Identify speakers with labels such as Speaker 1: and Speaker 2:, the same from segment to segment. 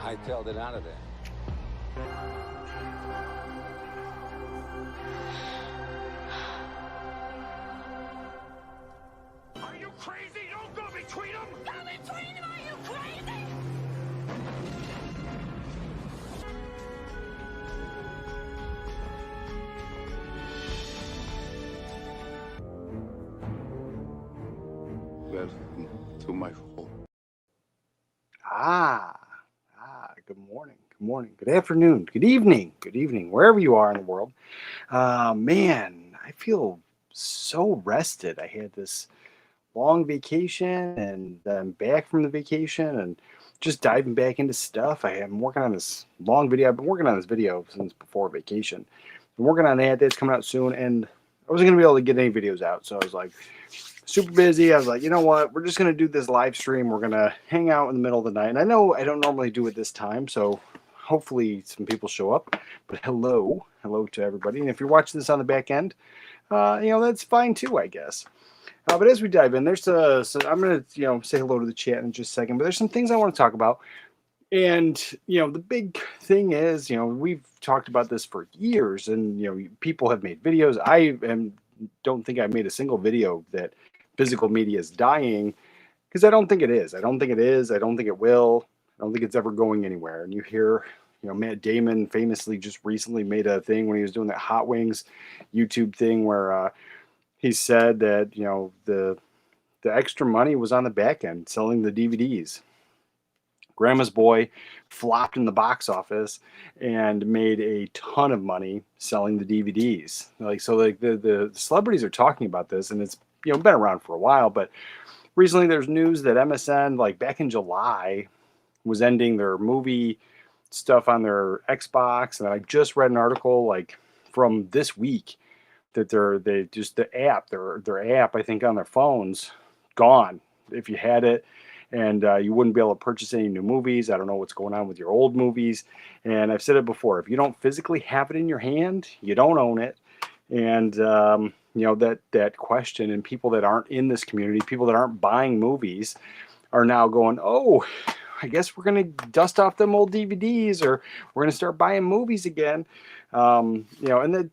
Speaker 1: hightailed it out of there.
Speaker 2: Are you crazy? Don't go between them! Go between them! Are you crazy?
Speaker 3: Welcome to my home.
Speaker 4: Good morning. Good morning. Good afternoon. Good evening. Good evening, wherever you are in the world. Man, I feel so rested. I had this long vacation and I'm back from the vacation and just diving back into stuff. I'm working on this long video. I've been working on this video since before vacation. I'm working on that. That's coming out soon. And I wasn't going to be able to get any videos out. So I was like, super busy. I was like, you know what? We're just going to do this live stream. We're going to hang out in the middle of the night. And I know I don't normally do it this time, so hopefully some people show up. But hello to everybody. And if you're watching this on the back end, that's fine too, I guess. But as we dive in, so I'm going to, say hello to the chat in just a second. But there's some things I want to talk about. And, the big thing is, we've talked about this for years and, people have made videos. Don't think I've made a single video that physical media is dying because I don't think it is. I don't think it is. I don't think it will. I don't think it's ever going anywhere. And you hear, Matt Damon famously just recently made a thing when he was doing that Hot Wings YouTube thing where he said that, the extra money was on the back end selling the DVDs. Grandma's Boy flopped in the box office and made a ton of money selling the DVDs. The celebrities are talking about this, and it's been around for a while. But recently, there's news that MSN, back in July, was ending their movie stuff on their Xbox, and I just read an article from this week that their app I think on their phones gone. If you had it. And you wouldn't be able to purchase any new movies. I don't know what's going on with your old movies. And I've said it before, if you don't physically have it in your hand, you don't own it. And, that question, and people that aren't in this community, people that aren't buying movies are now going, oh, I guess we're going to dust off them old DVDs or we're going to start buying movies again. And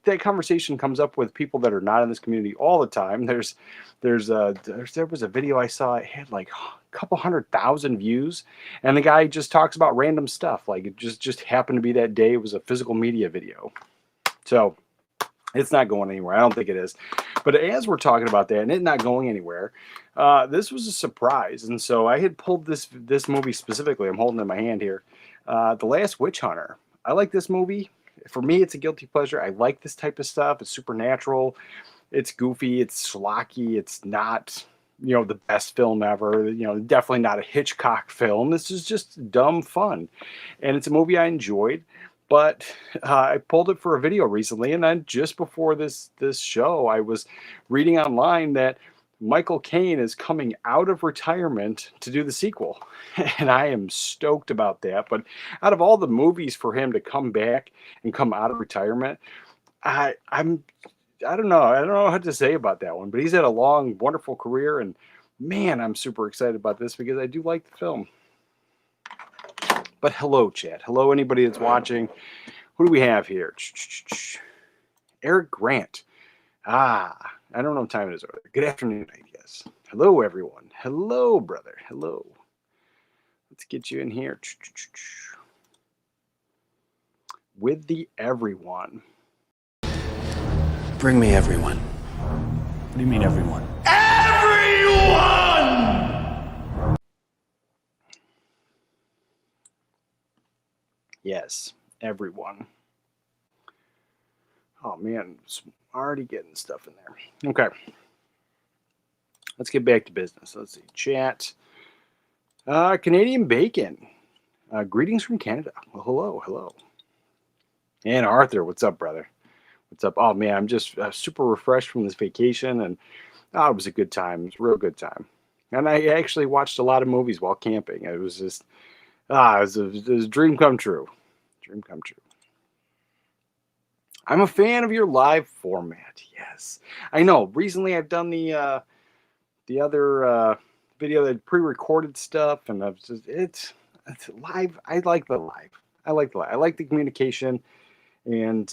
Speaker 4: that conversation comes up with people that are not in this community all the time. There was a video I saw, it had a couple 100,000 views, and the guy just talks about random stuff. It just happened to be that day. It was a physical media video. So it's not going anywhere. I don't think it is. But as we're talking about that and it not going anywhere, this was a surprise. And so I had pulled this movie specifically. I'm holding it in my hand here. The Last Witch Hunter. I like this movie. For me, it's a guilty pleasure. I like this type of stuff. It's supernatural. It's goofy. It's schlocky. It's not, the best film ever. Definitely not a Hitchcock film. This is just dumb fun. And it's a movie I enjoyed. But I pulled it for a video recently, and then just before this show, I was reading online that Michael Caine is coming out of retirement to do the sequel, and I am stoked about that. But out of all the movies for him to come back and come out of retirement, I don't know. I don't know what to say about that one. But he's had a long, wonderful career, and man, I'm super excited about this because I do like the film. But hello, chat. Hello, anybody that's watching. Who do we have here? Eric Grant. I don't know what time it is over there. Good afternoon, I guess. Hello, everyone. Hello, brother. Hello. Let's get you in here. With the everyone.
Speaker 5: Bring me everyone. What do you mean, everyone?
Speaker 4: Yes, everyone. Oh, man. Already getting stuff in there. Okay. Let's get back to business. Let's see. Chat. Canadian Bacon. Greetings from Canada. Well, hello. And Arthur, what's up, brother? What's up? Oh, man, I'm just super refreshed from this vacation, and it was a good time. It was a real good time. And I actually watched a lot of movies while camping. It was just, it was a dream come true. Dream come true. I'm a fan of your live format. Yes. I know. Recently, I've done the other video that pre-recorded stuff, and It's live. I like the live. I like the live. I like the communication, and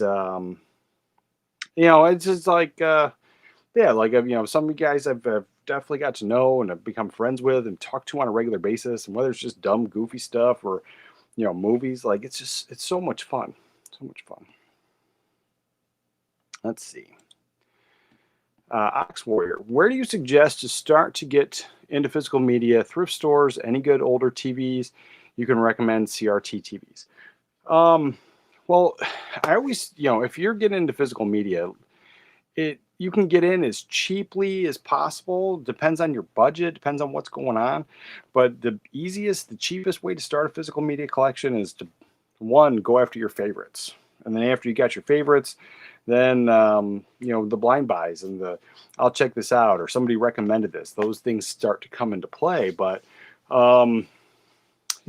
Speaker 4: it's just like yeah, like some of you guys I've definitely got to know and have become friends with and talk to on a regular basis, and whether it's just dumb, goofy stuff or movies, like it's so much fun, so much fun. Let's see. Ox Warrior, where do you suggest to start to get into physical media? Thrift stores, any good older TVs? You can recommend CRT TVs. Well, I always, if you're getting into physical media, you can get in as cheaply as possible. Depends on your budget, depends on what's going on. But the cheapest way to start a physical media collection is to one, go after your favorites. And then after you got your favorites, then the blind buys and the I'll check this out or somebody recommended this. Those things start to come into play. But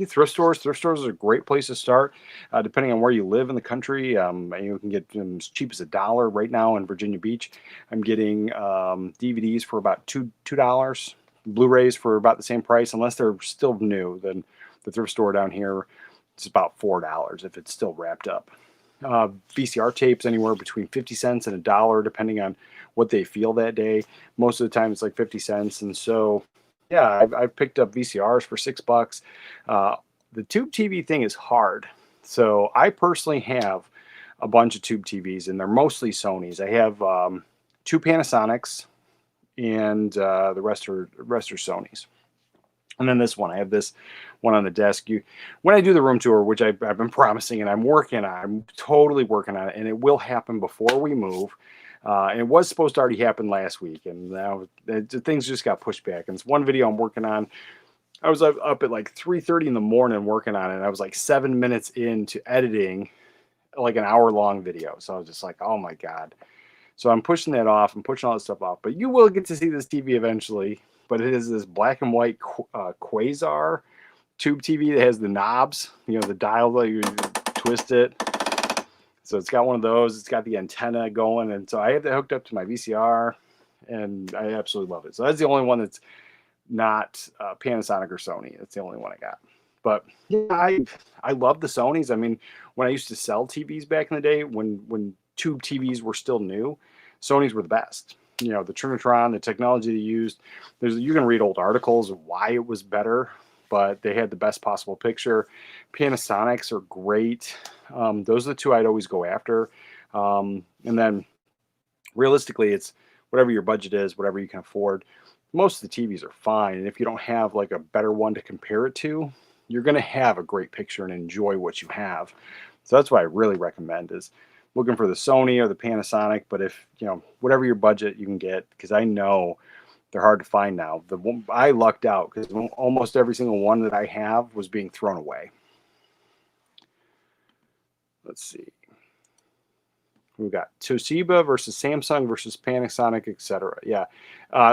Speaker 4: thrift stores are a great place to start, depending on where you live in the country. You can get them as cheap as $1 right now in Virginia Beach. I'm getting DVDs for about $2, Blu-rays for about the same price, unless they're still new. Then the thrift store down here is about $4 if it's still wrapped up. VCR tapes anywhere between 50 cents and $1, depending on what they feel that day. Most of the time it's like 50 cents. And so, yeah, I've picked up VCRs for $6. The tube TV thing is hard. So I personally have a bunch of tube TVs, and they're mostly Sonys. I have 2 Panasonics, and the rest are Sonys. And then this one, I have this one on the desk. When I do the room tour, which I've been promising and I'm totally working on it, and it will happen before we move. And it was supposed to already happen last week, and now things just got pushed back. And it's one video I'm working on. I was up at like 3:30 in the morning working on it, and I was like 7 minutes into editing like an hour-long video. So I was just like, oh my God. So I'm pushing that off. I'm pushing all this stuff off. But you will get to see this TV eventually. But it is this black and white Quasar tube TV that has the knobs, the dial that you twist it. So it's got one of those. It's got the antenna going. And so I have that hooked up to my VCR, and I absolutely love it. So that's the only one that's not Panasonic or Sony. That's the only one I got. But yeah, I love the Sonys. I mean, when I used to sell TVs back in the day, when tube TVs were still new, Sonys were the best. The Trinitron, the technology they used. You can read old articles of why it was better, but they had the best possible picture. Panasonics are great. Those are the two I'd always go after. And then realistically, it's whatever your budget is, whatever you can afford. Most of the TVs are fine. And if you don't have like a better one to compare it to, you're going to have a great picture and enjoy what you have. So that's what I really recommend is looking for the Sony or the Panasonic. But if, whatever your budget you can get, because I know they're hard to find now. I lucked out because almost every single one that I have was being thrown away. Let's see. We've got Toshiba versus Samsung versus Panasonic, etc. Yeah,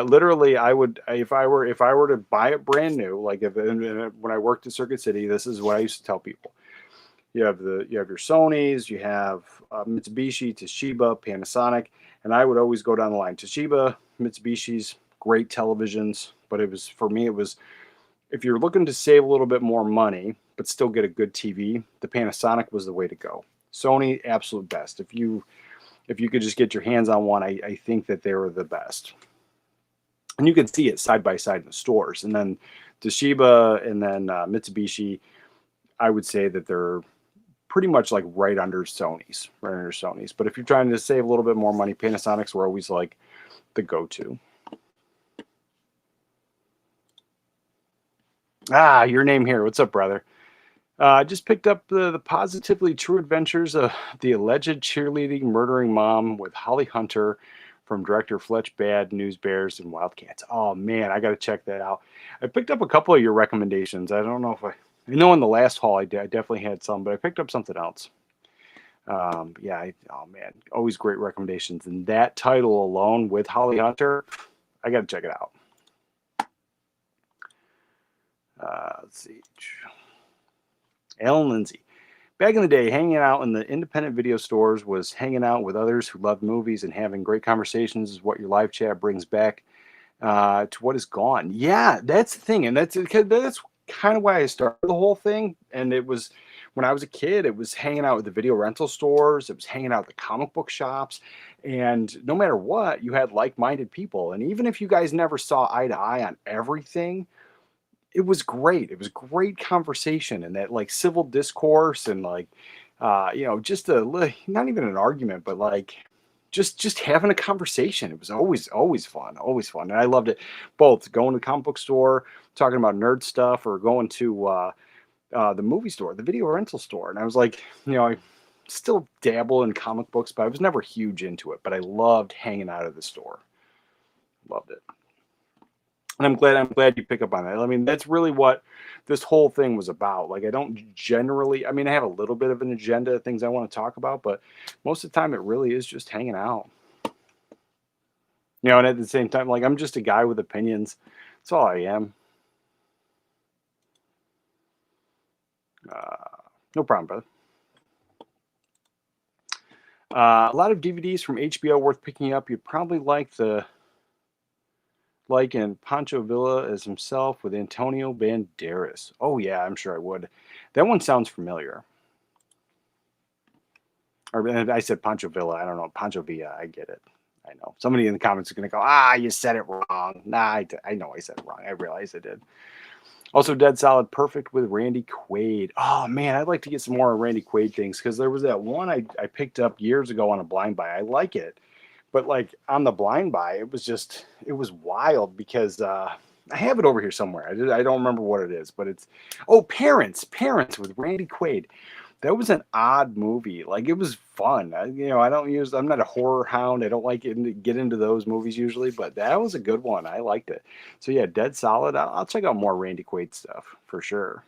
Speaker 4: literally, I would if I were to buy it brand new, like when I worked in Circuit City, this is what I used to tell people. You have your Sonys, you have Mitsubishi, Toshiba, Panasonic, and I would always go down the line. Toshiba, Mitsubishi's great televisions, but for me it was if you're looking to save a little bit more money but still get a good TV, the Panasonic was the way to go. Sony, absolute best. If you could just get your hands on one, I think that they were the best. And you can see it side by side in the stores. And then Toshiba and then Mitsubishi, I would say that they're pretty much like right under Sony's. But if you're trying to save a little bit more money, Panasonics were always like the go-to. Your name here. What's up, brother? I just picked up the Positively True Adventures of the Alleged Cheerleading Murdering Mom with Holly Hunter from director Fletch Bad, News Bears, and Wildcats. Oh, man, I got to check that out. I picked up a couple of your recommendations. I don't know if I know in the last haul I definitely had some, but I picked up something else. Oh, man, always great recommendations. And that title alone with Holly Hunter, I got to check it out. Let's see. Alan Lindsay. Back in the day, hanging out in the independent video stores was hanging out with others who loved movies and having great conversations is what your live chat brings back to what is gone. Yeah, that's the thing. And that's kind of why I started the whole thing. And it was when I was a kid, it was hanging out with the video rental stores, it was hanging out at the comic book shops. And no matter what, you had like-minded people. And even if you guys never saw eye to eye on everything, it was great. It was great conversation and that like civil discourse and like just not even an argument, but like just having a conversation. It was always fun, always fun. And I loved it both going to the comic book store, talking about nerd stuff, or going to the movie store, the video rental store. And I was like, I still dabble in comic books, but I was never huge into it. But I loved hanging out at the store. Loved it. And I'm glad you pick up on that. I mean, that's really what this whole thing was about. Like, I don't generally, I mean, I have a little bit of an agenda of things I want to talk about, but most of the time it really is just hanging out. And at the same time, like, I'm just a guy with opinions. That's all I am. No problem, brother. A lot of DVDs from HBO worth picking up. You'd probably like in Pancho Villa as himself with Antonio Banderas. Oh yeah, I'm sure I would. That one sounds familiar. Or I said Pancho Villa. I don't know. Pancho Villa. I get it. I know. Somebody in the comments is going to go, you said it wrong. Nah, I know I said it wrong. I realized I did. Also, Dead Solid Perfect with Randy Quaid. Oh, man, I'd like to get some more Randy Quaid things because there was that one I picked up years ago on a blind buy. I like it. But, like, on the blind buy, it was wild because I have it over here somewhere. I don't remember what it is, but it's, Parents with Randy Quaid. That was an odd movie. Like, it was fun. I'm not a horror hound. I don't like get into those movies usually, but that was a good one. I liked it. So yeah, Dead Solid. I'll check out more Randy Quaid stuff for sure.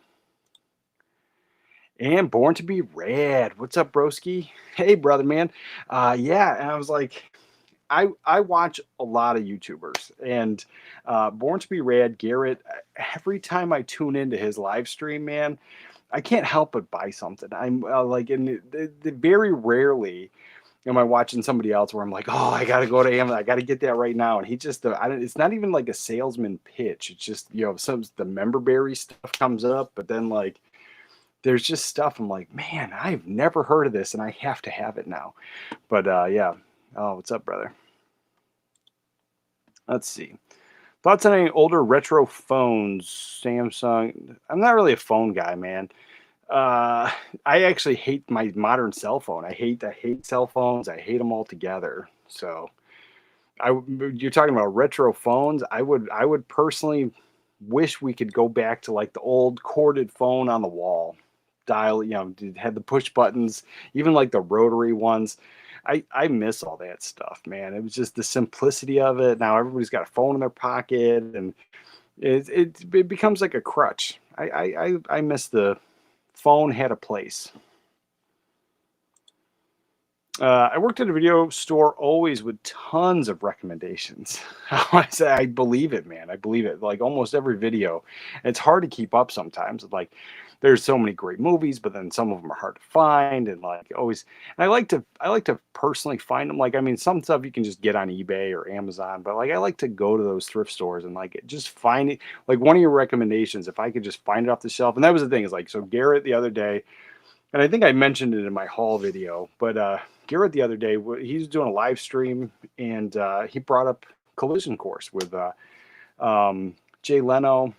Speaker 4: And Born to Be Rad. What's up, broski? Hey, brother, man. Yeah, and I was like, I watch a lot of YouTubers, and Born to Be Rad, Garrett, every time I tune into his live stream, man, I can't help but buy something. I'm like, and very rarely am I watching somebody else where I'm like, I got to go to Amazon. I got to get that right now. And he just, it's not even like a salesman pitch. It's just, the memorabilia stuff comes up, but then like, there's just stuff. I'm like, man, I've never heard of this and I have to have it now. But yeah. Oh, what's up, brother? Let's see. Thoughts on any older retro phones? Samsung. I'm not really a phone guy, man. I actually hate my modern cell phone. I hate cell phones. I hate them altogether. So, you're talking about retro phones. I would personally wish we could go back to like the old corded phone on the wall, dial. Had the push buttons, even like the rotary ones. I miss all that stuff, man. It was just the simplicity of it. Now everybody's got a phone in their pocket, and it becomes like a crutch. I miss the phone had a place. I worked at a video store always with tons of recommendations. I believe it, man. I believe it. Like almost every video. It's hard to keep up sometimes. Like there's so many great movies, but then some of them are hard to find. And like always, and I like to personally find them. Like, I mean, some stuff you can just get on eBay or Amazon, but like I like to go to those thrift stores and like just find it. Like one of your recommendations, if I could just find it off the shelf. And that was the thing is like, so Garrett the other day, and I think I mentioned it in my haul video, but Garrett the other day, he's doing a live stream, and he brought up Collision Course with Jay Leno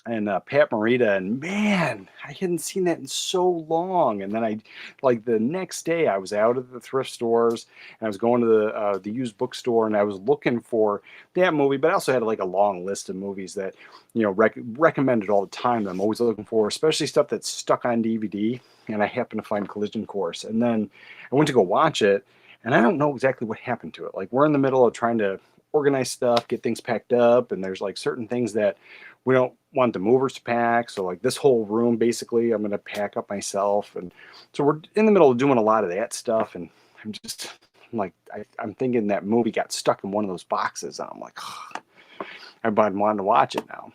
Speaker 4: and Pat Morita, and man, I hadn't seen that in so long. And then the next day, I was out at the thrift stores, and I was going to the used bookstore, and I was looking for that movie, but I also had like a long list of movies that recommended all the time that I'm always looking for, especially stuff that's stuck on DVD. And I happened to find Collision Course, and then I went to go watch it, and I don't know exactly what happened to it. Like we're in the middle of trying to organize stuff, get things packed up, and there's like certain things that we don't want the movers to pack. So like this whole room, basically, I'm going to pack up myself. And so we're in the middle of doing a lot of that stuff. And I'm thinking that movie got stuck in one of those boxes. And I'm like, everybody wanted to watch it now.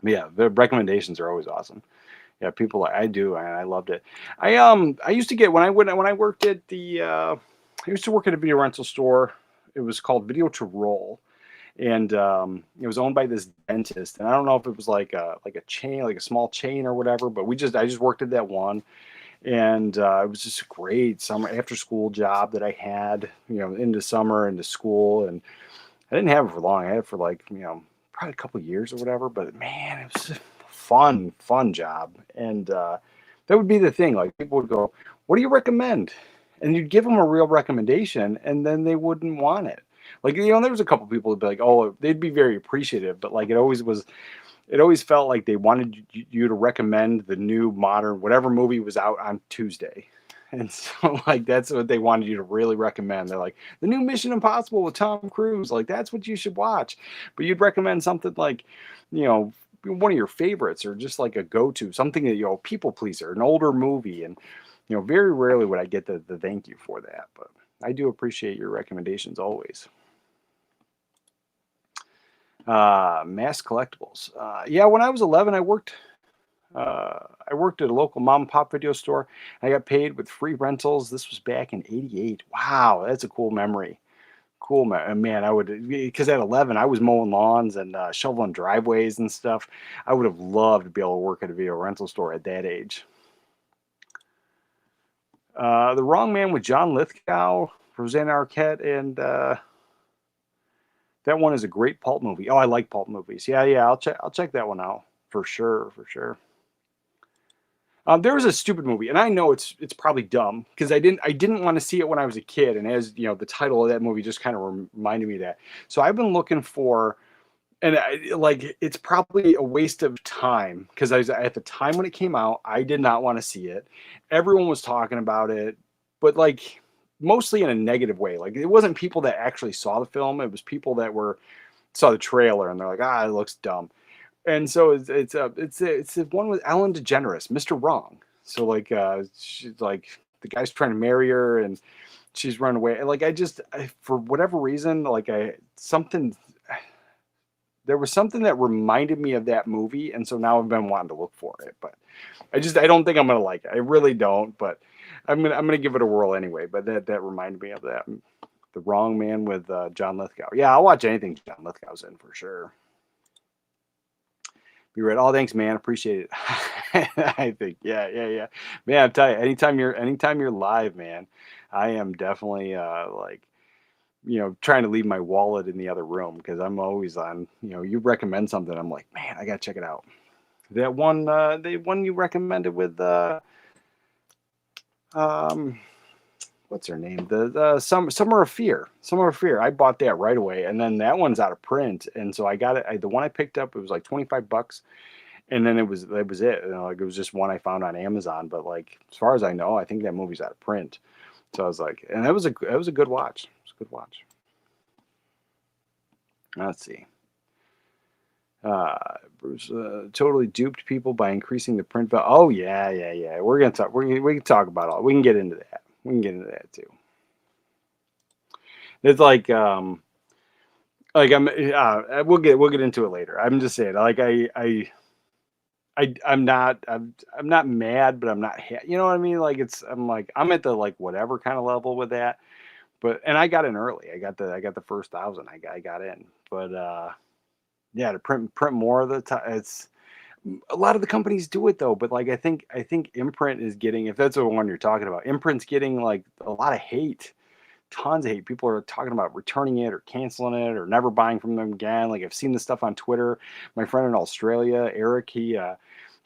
Speaker 4: But yeah, the recommendations are always awesome. Yeah, people, I do, and I loved it. I used to get when I worked at I used to work at a video rental store. It was called Video to Roll, and it was owned by this dentist. And I don't know if it was like a chain, like a small chain or whatever, but I just worked at that one, and it was just a great summer after school job that I had, into summer, into school. And I didn't have it for long. I had it for like, probably a couple years or whatever, but man, it was a fun job. And that would be the thing. Like, people would go, what do you recommend? And you'd give them a real recommendation, and then they wouldn't want it. Like, there was a couple people who'd be like, oh, they'd be very appreciative, but like, it always felt like they wanted you to recommend the new modern, whatever movie was out on Tuesday. And so, like, that's what they wanted you to really recommend. They're like, the new Mission Impossible with Tom Cruise, like, that's what you should watch. But you'd recommend something like, one of your favorites, or just like a go-to, something that, people pleaser, an older movie. And, very rarely would I get the thank you for that. But I do appreciate your recommendations always. Mass collectibles. Yeah, when I was 11, I worked at a local mom and pop video store. I got paid with free rentals. This was back in '88. Wow, that's a cool memory. Cool, man. I would, because at 11, I was mowing lawns and shoveling driveways and stuff. I would have loved to be able to work at a video rental store at that age. The Wrong Man with John Lithgow, Rosanna Arquette, and that one is a great pulp movie. Oh, I like pulp movies. Yeah. I'll check that one out for sure. There was a stupid movie, and I know it's probably dumb because I didn't want to see it when I was a kid, and as the title of that movie just kind of reminded me of that. So I've been looking for, and it's probably a waste of time because I was at the time when it came out, I did not want to see it. Everyone was talking about it, but like mostly in a negative way. Like, it wasn't people that actually saw the film; it was people that saw the trailer and they're like, it looks dumb. And so it's the one with Ellen DeGeneres, Mr. Wrong. So like she's like, the guy's trying to marry her and she's run away. And like, for whatever reason, like there was something that reminded me of that movie, and so now I've been wanting to look for it. But I don't think I'm gonna like it. I really don't, but I'm gonna give it a whirl anyway. But that reminded me of that. The Wrong Man with John Lithgow. Yeah, I'll watch anything John Lithgow's in for sure. Be right. Oh, thanks, man. Appreciate it. I think, yeah. Man, I'm telling you, anytime you're live, man, I am definitely trying to leave my wallet in the other room because I'm always on. You recommend something, I'm like, man, I gotta check it out. That one, the one you recommended with what's her name? The Summer of Fear. Summer of Fear. I bought that right away, and then that one's out of print, and so I got it. The one I picked up, it was like $25, and then it was it. Like, it was just one I found on Amazon. But like, as far as I know, I think that movie's out of print. So I was like, and that was a good watch. It was a good watch. Let's see. Bruce totally duped people by increasing the print value. Oh yeah. We're gonna talk. We can talk about all. We can get into that. We can get into that too. It's like I'm. We'll get into it later. I'm just saying. Like I'm not mad, but I'm not. You know what I mean? Like I'm at the like whatever kind of level with that. And I got in early. I got the first 1,000. I got in. But yeah, to print more of the time. It's a lot of the companies do it though. But like I think Imprint is getting, if that's the one you're talking about, Imprint's getting like a lot of hate. Tons of hate. People are talking about returning it or canceling it or never buying from them again. Like, I've seen this stuff on Twitter. My friend in Australia, Eric, he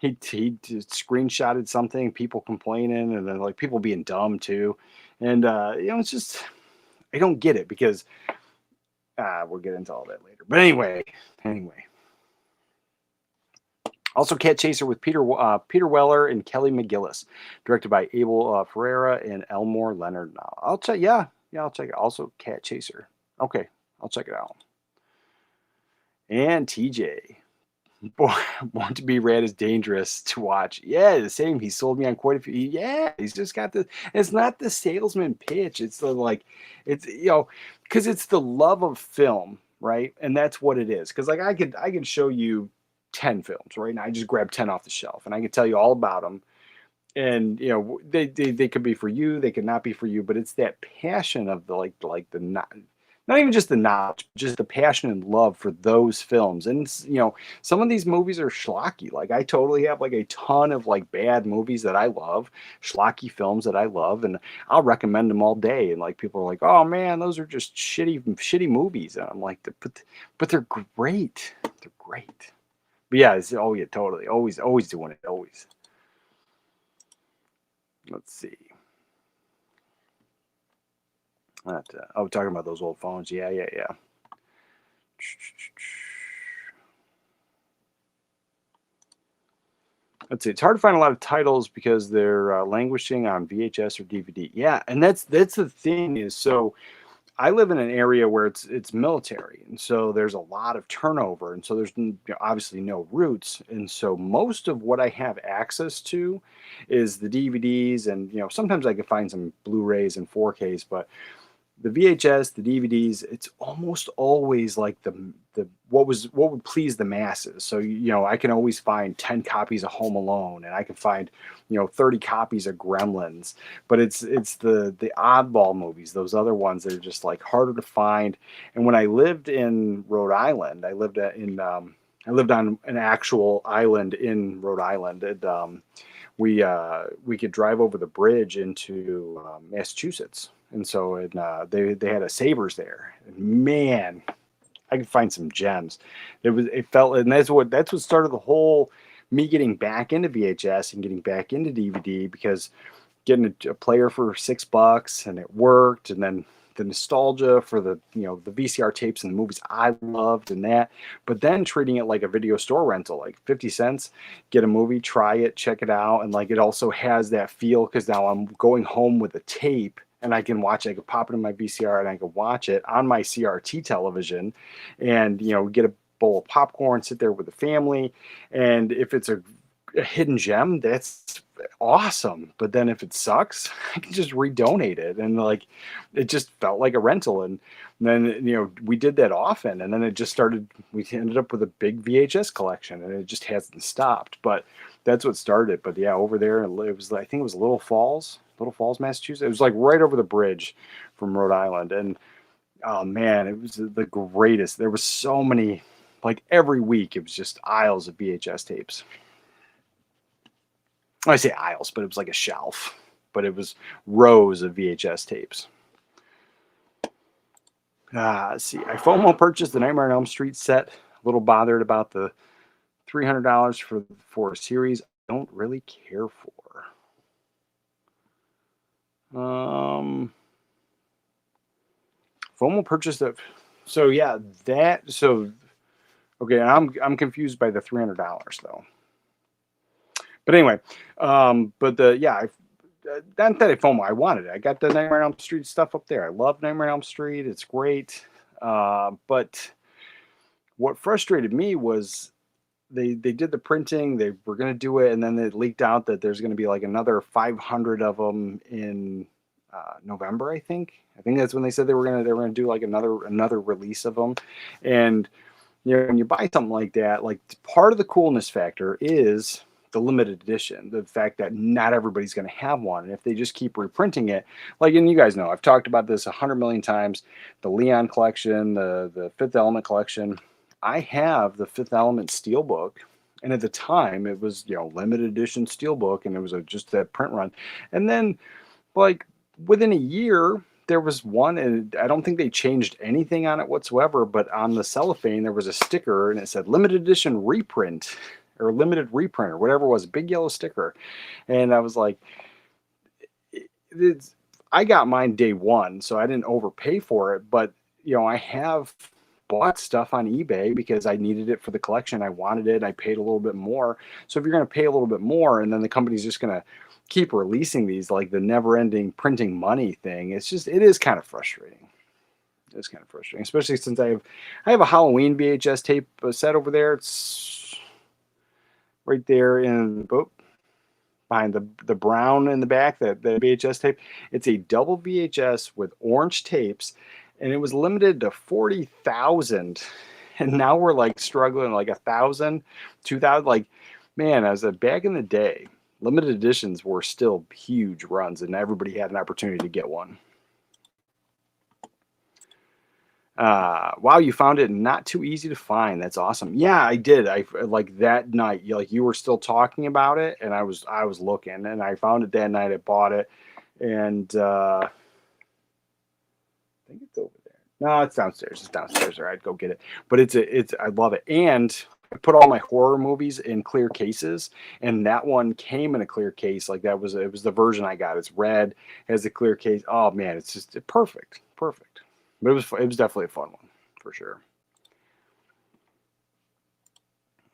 Speaker 4: just screenshotted something, people complaining, and then like people being dumb too. And it's just, I don't get it because we'll get into all that later. But anyway. Also, Cat Chaser with Peter Weller and Kelly McGillis, directed by Abel Ferreira and Elmore Leonard. I'll check. Yeah, I'll check it. Also, Cat Chaser. Okay, I'll check it out. And TJ, Born to Be Rad is dangerous to watch. Yeah, the same. He sold me on quite a few. Yeah, he's just got the. It's not the salesman pitch. It's the it's because it's the love of film, right? And that's what it is. Because like I could show you 10 films right now. I just grab 10 off the shelf, and I can tell you all about them. And they could be for you, they could not be for you, but it's that passion of the not even just the knowledge, just the passion and love for those films. And some of these movies are schlocky. Like I totally have like a ton of like bad movies that I love, schlocky films that I love, and I'll recommend them all day. And like people are like, "Oh man, those are just shitty movies." And I'm like, "But they're great. They're great." But yeah, oh yeah, totally. Always doing it. Always. Let's see. Talking about those old phones. Yeah. Let's see. It's hard to find a lot of titles because they're languishing on VHS or DVD. Yeah, and that's the thing is so. I live in an area where it's military, and so there's a lot of turnover, and so there's obviously no roots, and so most of what I have access to is the DVDs, and sometimes I can find some Blu-rays and 4Ks, but the VHS, the DVDs, it's almost always like the what would please the masses. So I can always find 10 copies of Home Alone, and I can find 30 copies of Gremlins. But it's the oddball movies, those other ones that are just like harder to find. And when I lived in Rhode Island, I lived on an actual island in Rhode Island, and we could drive over the bridge into Massachusetts, and so they had a Sabers there, and man, I could find some gems. And that's what started the whole me getting back into VHS and getting back into DVD, because getting a player for $6 and it worked, and then the nostalgia for the the VCR tapes and the movies I loved and that, but then treating it like a video store rental, like 50 cents, get a movie, try it, check it out, and like it also has that feel because now I'm going home with a tape and I can watch it. I can pop it in my VCR and I can watch it on my CRT television, and get a bowl of popcorn, sit there with the family, and if it's a hidden gem, that's awesome. But then if it sucks, I can just redonate it, and like it just felt like a rental. And then we did that often, and then it just started. We ended up with a big VHS collection, and it just hasn't stopped. But that's what started. But yeah, over there it was, I think it was Little Falls, Massachusetts. It was like right over the bridge from Rhode Island, and oh man, it was the greatest. There was so many, like every week it was just aisles of VHS tapes. I say aisles, but it was like a shelf, but it was rows of VHS tapes. Let's see. I FOMO purchased the Nightmare on Elm Street set. A little bothered about the $300 for a series I don't really care for. FOMO purchased it. So yeah, okay. I'm confused by the $300 though. But anyway, not that I FOMO, I wanted it. I got the Nightmare on Elm Street stuff up there. I love Nightmare on Elm Street. It's great. But what frustrated me was they did the printing. They were going to do it, and then it leaked out that there's going to be like another 500 of them in November. I think that's when they said they were going to do like another release of them. And when you buy something like that, like part of the coolness factor is the limited edition, the fact that not everybody's going to have one. And if they just keep reprinting it, like, and you guys know, I've talked about this 100 million times, the Leon collection, the Fifth Element collection. I have the Fifth Element Steelbook. And at the time it was, limited edition Steelbook, and it was just that print run. And then like within a year, there was one, and I don't think they changed anything on it whatsoever, but on the cellophane, there was a sticker and it said limited edition reprint, or limited reprint, or whatever it was, a big yellow sticker. And I was like, I got mine day one, so I didn't overpay for it. But, I have bought stuff on eBay because I needed it for the collection. I wanted it. I paid a little bit more. So if you're going to pay a little bit more, and then the company's just going to keep releasing these, like the never ending printing money thing, it is kind of frustrating. It's kind of frustrating, especially since I have a Halloween VHS tape set over there. It's right there behind the brown in the back, that the VHS tape. It's a double VHS with orange tapes, and it was limited to 40,000. And now we're like struggling like 1,000, 2,000. Like, man, as a back in the day, limited editions were still huge runs, and everybody had an opportunity to get one. Wow, you found it not too easy to find. That's awesome. Yeah, I did. I like that night. Like you were still talking about it, and I was looking, and I found it that night. I bought it, and I think it's over there. No, it's downstairs. It's downstairs. All right, go get it. But it's I love it, and I put all my horror movies in clear cases, and that one came in a clear case. Like it was the version I got. It's red, has a clear case. Oh man, it's just perfect, perfect. But it was definitely a fun one for sure.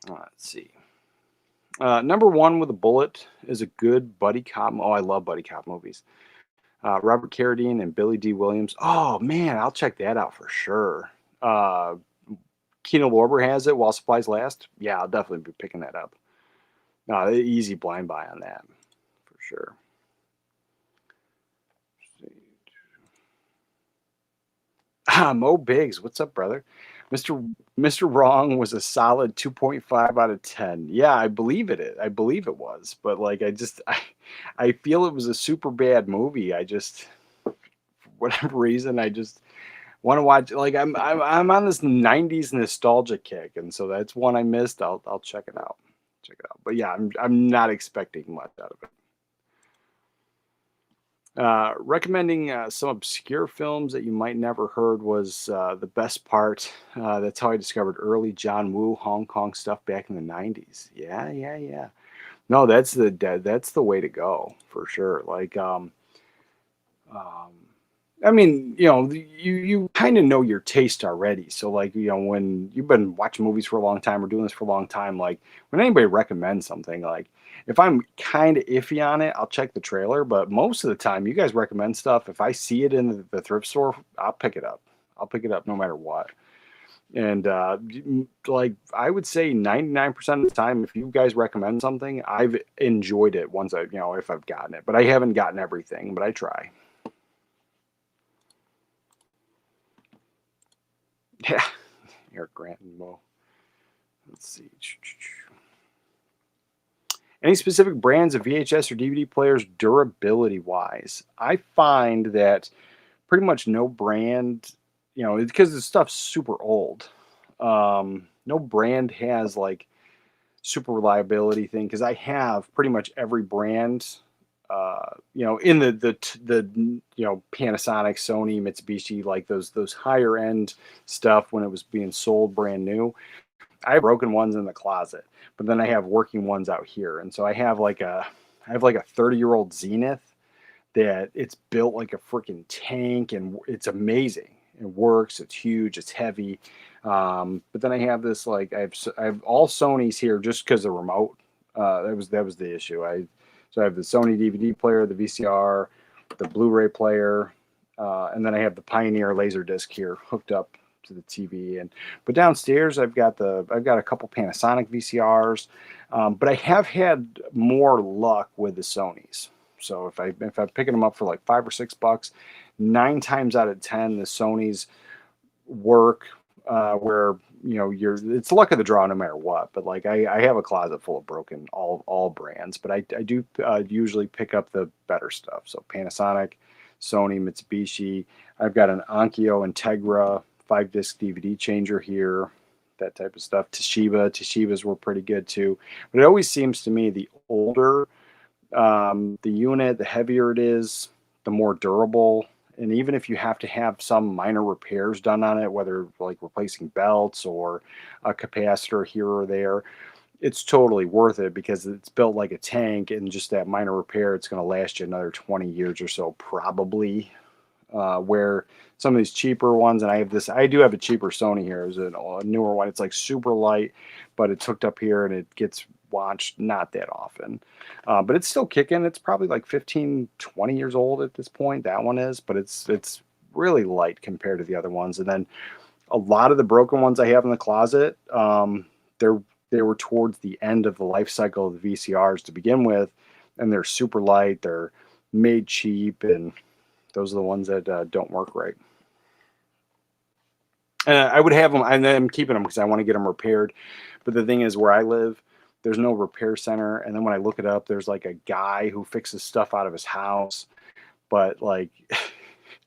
Speaker 4: Let's see. Number one with a bullet is a good buddy cop. Oh, I love buddy cop movies. Robert Carradine and Billy D. Williams. Oh man, I'll check that out for sure. Uh, Kino Lorber has it while supplies last. Yeah, I'll definitely be picking that up. Easy blind buy on that for sure. Mo Biggs, what's up, brother? Mr. Wrong was a solid 2.5 out of 10. Yeah, I believe it. I believe it was, but like I feel it was a super bad movie. I just for whatever reason I just want to watch. Like I'm on this 90s nostalgia kick, and so that's one I missed. I'll check it out. Check it out. But yeah, I'm not expecting much out of it. Recommending some obscure films that you might never heard was the best part. That's how I discovered early John Woo Hong Kong stuff back in the 90s. Yeah, yeah, yeah. No, that's the way to go for sure. Like um, I mean, you kind of know your taste already. So like, when you've been watching movies for a long time or doing this for a long time, like when anybody recommends something, like if I'm kind of iffy on it, I'll check the trailer. But most of the time, you guys recommend stuff. If I see it in the thrift store, I'll pick it up. I'll pick it up no matter what. And like I would say 99% of the time, if you guys recommend something, I've enjoyed it once if I've gotten it. But I haven't gotten everything, but I try. Yeah. Eric Grant and Mo. Let's see. Any specific brands of VHS or DVD players durability wise? I find that pretty much no brand, because the stuff's super old. No brand has like super reliability thing because I have pretty much every brand. In the Panasonic, Sony, Mitsubishi, like those higher end stuff when it was being sold brand new. I have broken ones in the closet, but then I have working ones out here. And so I have like a 30-year-old Zenith that it's built like a freaking tank and it's amazing. It works. It's huge. It's heavy. But then I have this, like, I have all Sonys here just because the remote, that was the issue. So I have the Sony DVD player, the VCR, the Blu-ray player, and then I have the Pioneer Laserdisc here hooked up to the TV. But downstairs I've got a couple Panasonic VCRs, but I have had more luck with the Sonys. So if I'm picking them up for like $5 or $6, 9 times out of 10 the Sonys work. Where it's luck of the draw no matter what. But like I have a closet full of broken all brands, but I do usually pick up the better stuff. So Panasonic, Sony, Mitsubishi. I've got an Onkyo Integra 5-disc DVD changer here, that type of stuff. Toshibas were pretty good too. But it always seems to me the older the unit, the heavier it is, the more durable. And even if you have to have some minor repairs done on it, whether like replacing belts or a capacitor here or there, it's totally worth it because it's built like a tank, and just that minor repair, it's going to last you another 20 years or so, probably. Where some of these cheaper ones, and I do have a cheaper Sony here. It's a newer one. It's like super light, but it's hooked up here and it gets watched not that often. But it's still kicking. It's probably like 15, 20 years old at this point. That one is, but it's really light compared to the other ones. And then a lot of the broken ones I have in the closet, they were towards the end of the life cycle of the VCRs to begin with, and they're super light. They're made cheap, and those are the ones that don't work right. I would have them, and I'm keeping them because I want to get them repaired. But the thing is, where I live, there's no repair center. And then when I look it up, there's like a guy who fixes stuff out of his house. But like,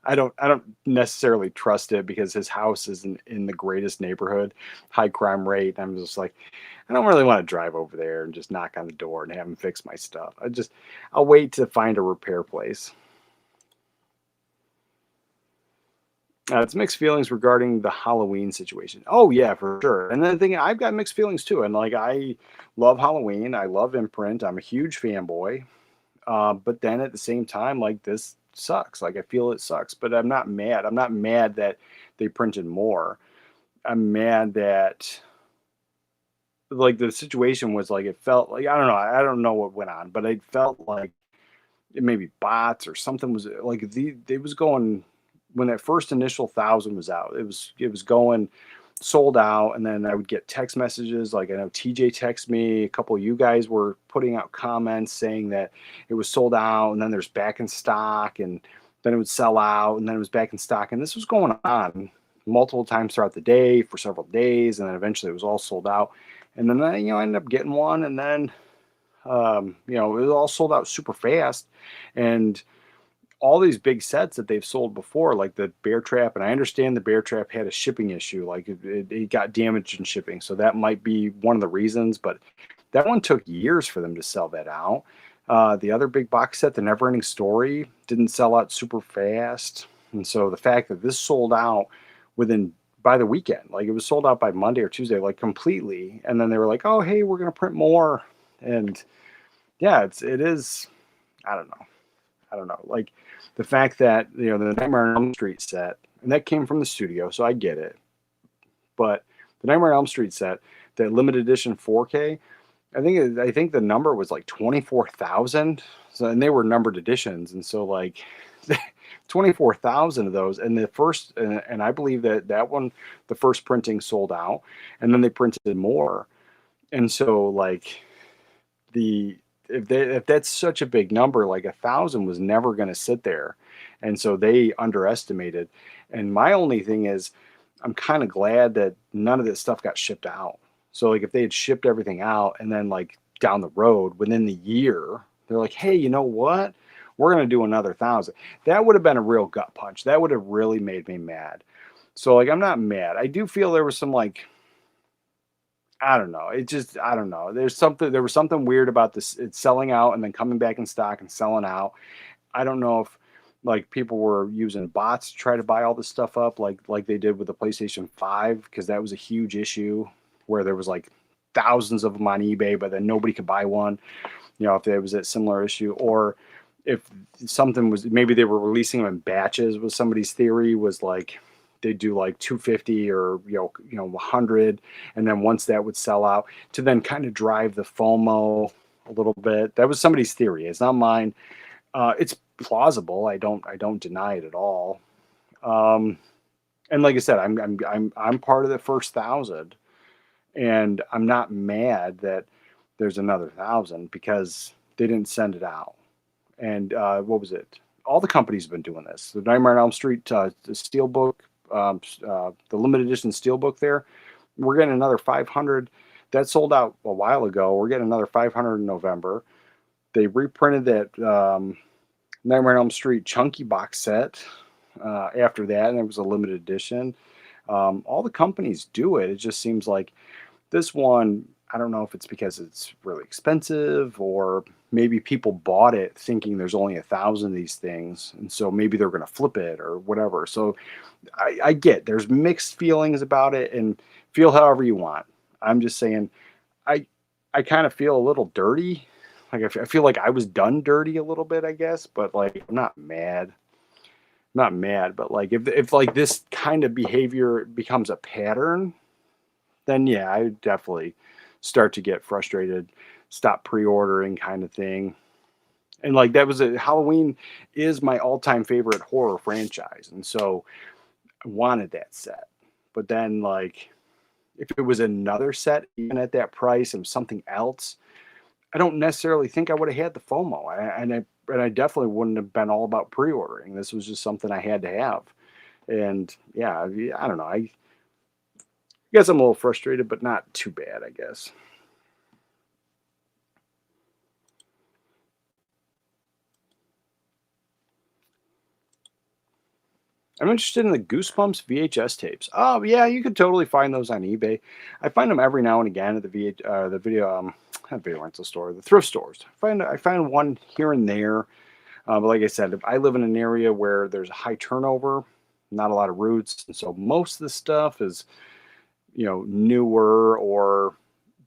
Speaker 4: I don't necessarily trust it because his house isn't in the greatest neighborhood, high crime rate. I'm just like, I don't really want to drive over there and just knock on the door and have him fix my stuff. I'll wait to find a repair place. It's mixed feelings regarding the Halloween situation. Oh yeah, for sure. And then the thing, I've got mixed feelings too. And like, I love Halloween. I love Imprint. I'm a huge fanboy. But then at the same time, like this sucks. Like I feel it sucks. But I'm not mad. I'm not mad that they printed more. I'm mad that like the situation was like it felt like I don't know what went on, but it felt like it maybe bots or something was like it was going when that first initial 1,000 was out. It was going sold out, and then I would get text messages. Like I know TJ texted me, a couple of you guys were putting out comments saying that it was sold out, and then there's back in stock, and then it would sell out, and then it was back in stock, and this was going on multiple times throughout the day for several days, and then eventually it was all sold out. And then I ended up getting one, and then it was all sold out super fast. And all these big sets that they've sold before, like the Bear Trap, and I understand the Bear Trap had a shipping issue, like it got damaged in shipping, so that might be one of the reasons. But that one took years for them to sell that out. The other big box set, the Neverending Story, didn't sell out super fast, and so the fact that this sold out within by the weekend, like it was sold out by Monday or Tuesday, like completely, and then they were like, "Oh, hey, we're gonna print more," and yeah, it is. I don't know. I don't know. Like the fact that the Nightmare on Elm Street set, and that came from the studio, so I get it. But the Nightmare on Elm Street set, that limited edition 4K, I think the number was like 24,000. So and they were numbered editions, and so like 24,000 of those. And the first, and I believe that one, the first printing sold out, and then they printed more. And so like the if that's such a big number, like 1,000 was never going to sit there, and so they underestimated. And my only thing is, I'm kind of glad that none of this stuff got shipped out. So like if they had shipped everything out and then like down the road within the year, they're like, hey, you know what? We're going to do another 1,000. That would have been a real gut punch. That would have really made me mad. So like I'm not mad. I do feel there was some like I don't know. I don't know. There was something weird about this. It's selling out and then coming back in stock and selling out. I don't know if like people were using bots to try to buy all this stuff up, like they did with the PlayStation 5, because that was a huge issue where there was like thousands of them on eBay, but then nobody could buy one. If there was that similar issue, or if something was maybe they were releasing them in batches. Was somebody's theory was like they do like 250 or 100, and then once that would sell out to then kind of drive the FOMO a little bit. That was somebody's theory. It's not mine. It's plausible. I don't deny it at all. And like I said, I'm part of the first 1,000, and I'm not mad that there's another 1,000 because they didn't send it out. And what was it? All the companies have been doing this. The Nightmare on Elm Street, the Steelbook, the limited edition Steelbook there, we're getting another 500. That sold out a while ago. We're getting another 500 in November. They reprinted that Nightmare on Elm Street chunky box set after that, and it was a limited edition. All the companies do it. It just seems like this one, I don't know if it's because it's really expensive or maybe people bought it thinking there's only 1,000 of these things, and so maybe they're going to flip it or whatever. So I get there's mixed feelings about it, and feel however you want. I'm just saying I I kind of feel a little dirty. Like I feel like I was done dirty a little bit, I guess, but like I'm not mad. Not mad, but like if like this kind of behavior becomes a pattern, then yeah, I would definitely start to get frustrated, stop pre-ordering kind of thing. And like that was a Halloween is my all-time favorite horror franchise. And so I wanted that set. But then like if it was another set even at that price and something else, I don't necessarily think I would have had the FOMO. And I definitely wouldn't have been all about pre-ordering. This was just something I had to have. And yeah, I don't know. I guess I'm a little frustrated, but not too bad, I guess. I'm interested in the Goosebumps VHS tapes. Oh yeah, you could totally find those on eBay. I find them every now and again at the video not video rental store, the thrift stores. I find one here and there. But like I said, I live in an area where there's a high turnover, not a lot of roots, and so most of the stuff is newer or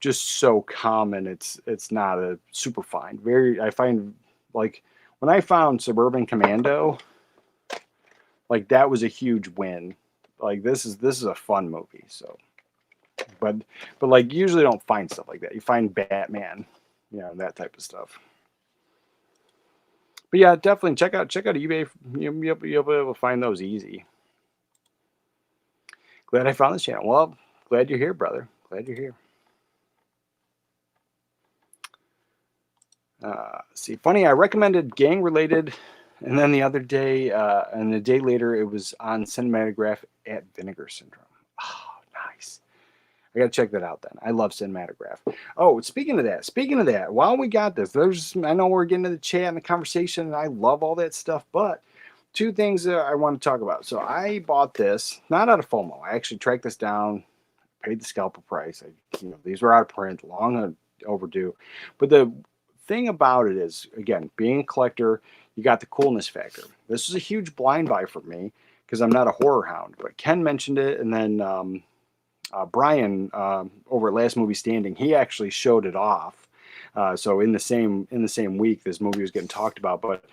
Speaker 4: just so common. It's not a super find. I find like when I found Suburban Commando, like that was a huge win. Like this is a fun movie. So, but like you usually don't find stuff like that. You find Batman, that type of stuff. But yeah, definitely check out eBay. You'll be able to find those easy. Glad I found this channel. Well, glad you're here, brother. Glad you're here. See, funny, I recommended gang related, and then the other day, and a day later, it was on Cinematograph at Vinegar Syndrome. Oh, nice. I gotta check that out then. I love Cinematograph. Oh, speaking of that, while we got this, I know we're getting to the chat and the conversation, and I love all that stuff, but two things that I want to talk about. So I bought this, not out of FOMO. I actually tracked this down, paid the scalper price. These were out of print, long overdue. But the thing about it is, again, being a collector, you got the coolness factor. This was a huge blind buy for me because I'm not a horror hound. But Ken mentioned it, and then Brian over at Last Movie Standing, he actually showed it off. So in the same week, this movie was getting talked about. But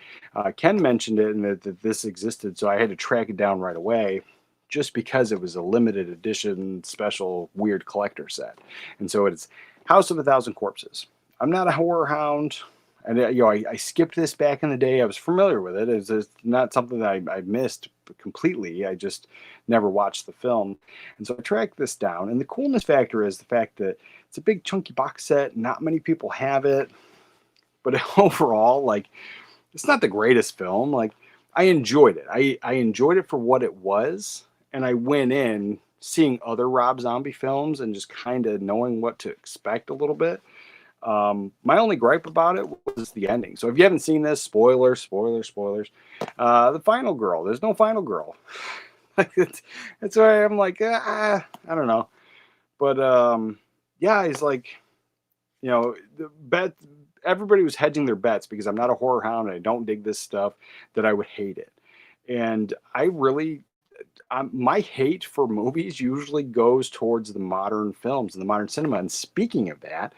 Speaker 4: Ken mentioned it and that this existed, so I had to track it down right away, just because it was a limited edition, special, weird collector set. And so it's House of a Thousand Corpses. I'm not a horror hound, and I skipped this back in the day. I was familiar with it. It's not something that I missed completely. I just never watched the film, and so I tracked this down. And the coolness factor is the fact that it's a big chunky box set. Not many people have it, but overall, like, it's not the greatest film. Like, I enjoyed it. I enjoyed it for what it was, and I went in seeing other Rob Zombie films and just kind of knowing what to expect a little bit. My only gripe about it was the ending. So if you haven't seen this, spoilers. The final girl, there's no final girl. That's why I'm like, I don't know. But yeah, it's like, the bet. Everybody was hedging their bets because I'm not a horror hound and I don't dig this stuff, that I would hate it. And I really, my hate for movies usually goes towards the modern films and the modern cinema. And speaking of that,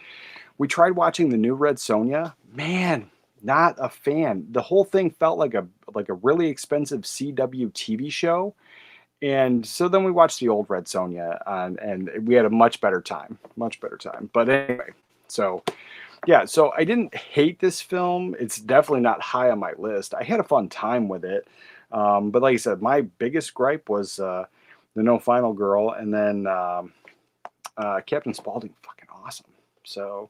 Speaker 4: we tried watching the new Red Sonja. Man, not a fan. The whole thing felt like a really expensive CW TV show. And so then we watched the old Red Sonja, and we had a much better time. But anyway, so yeah, so I didn't hate this film. It's definitely not high on my list. I had a fun time with it. But like I said, my biggest gripe was the no final girl, and then Captain Spaulding, fucking awesome. So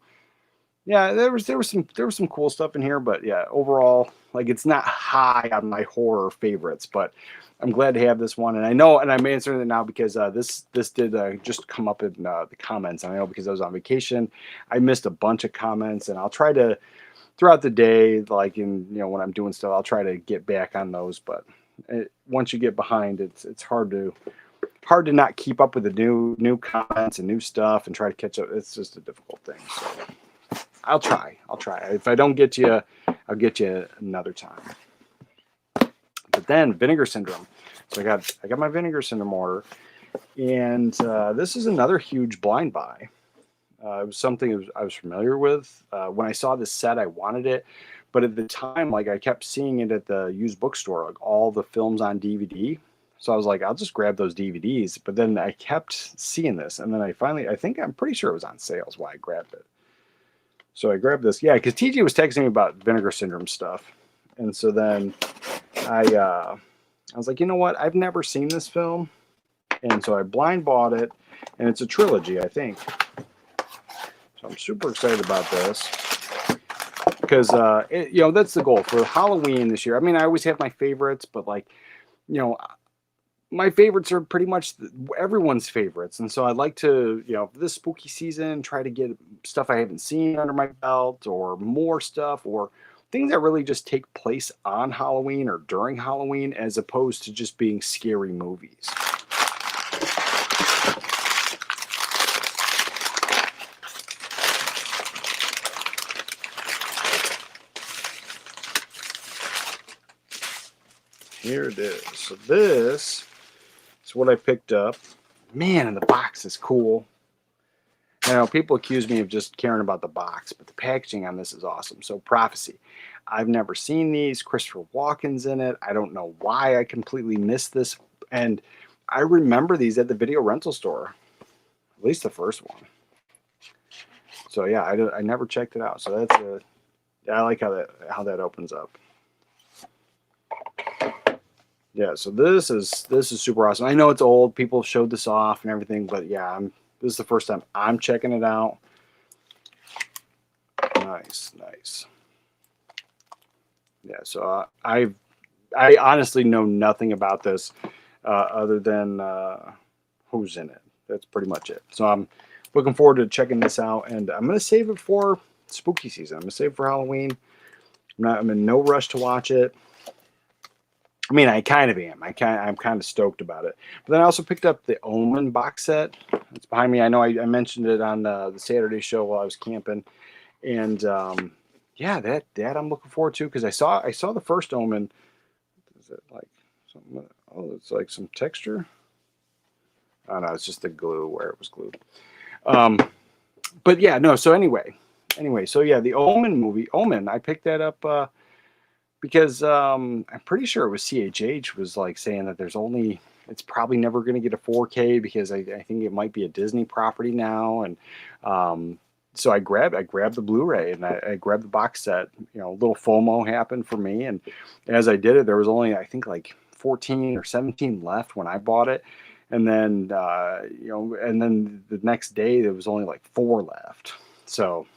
Speaker 4: yeah, there was some cool stuff in here, but yeah, overall, like, it's not high on my horror favorites, but I'm glad to have this one. And I know, and I'm answering it now because this did just come up in the comments. And I know because I was on vacation, I missed a bunch of comments, and I'll try to throughout the day, like when I'm doing stuff, I'll try to get back on those. But once you get behind, it's hard to not keep up with the new comments and new stuff and try to catch up. It's just a difficult thing. So I'll try. If I don't get you, I'll get you another time. But then Vinegar Syndrome. So I got my Vinegar Syndrome order, and this is another huge blind buy. It was something I was familiar with. When I saw this set, I wanted it, but at the time, like, I kept seeing it at the used bookstore, like all the films on DVD. So I was like, I'll just grab those DVDs. But then I kept seeing this, and then I'm pretty sure it was on sale. Is why I grabbed it. So I grabbed this, yeah, because TJ was texting me about Vinegar Syndrome stuff, and so then I was like, you know what? I've never seen this film, and so I blind bought it, and it's a trilogy, I think. So I'm super excited about this because that's the goal for Halloween this year. I mean, I always have my favorites, but like, my favorites are pretty much everyone's favorites. And so I'd like to, this spooky season, try to get stuff I haven't seen under my belt, or more stuff, or things that really just take place on Halloween or during Halloween as opposed to just being scary movies. Here it is. So this is what I picked up. Man, and the box is cool. You know, people accuse me of just caring about the box, but the packaging on this is awesome. So Prophecy. I've never seen these. Christopher Walken's in it. I don't know why I completely missed this. And I remember these at the video rental store. At least the first one. So yeah, I never checked it out. So that's a, I like how that opens up. Yeah, so this is super awesome. I know it's old. People showed this off and everything, but yeah, this is the first time I'm checking it out. Nice, nice. Yeah, so I honestly know nothing about this other than who's in it. That's pretty much it. So I'm looking forward to checking this out, and I'm gonna save it for spooky season. I'm gonna save it for Halloween. I'm in no rush to watch it. I mean, I kind of am. I'm kind of stoked about it. But then I also picked up the Omen box set. It's behind me. I know I mentioned it on the Saturday show while I was camping, and yeah, that I'm looking forward to because I saw the first Omen. Is it like something? Oh, it's like some texture. Oh no, it's just the glue where it was glued. But yeah, no. So anyway, so yeah, the Omen. I picked that up. Because I'm pretty sure it was CHH was like saying that it's probably never going to get a 4K because I think it might be a Disney property now. And so I grabbed the Blu-ray and I grabbed the box set. You know, a little FOMO happened for me. And as I did it, there was only, I think, like 14 or 17 left when I bought it. And then, and then the next day there was only like 4 left. So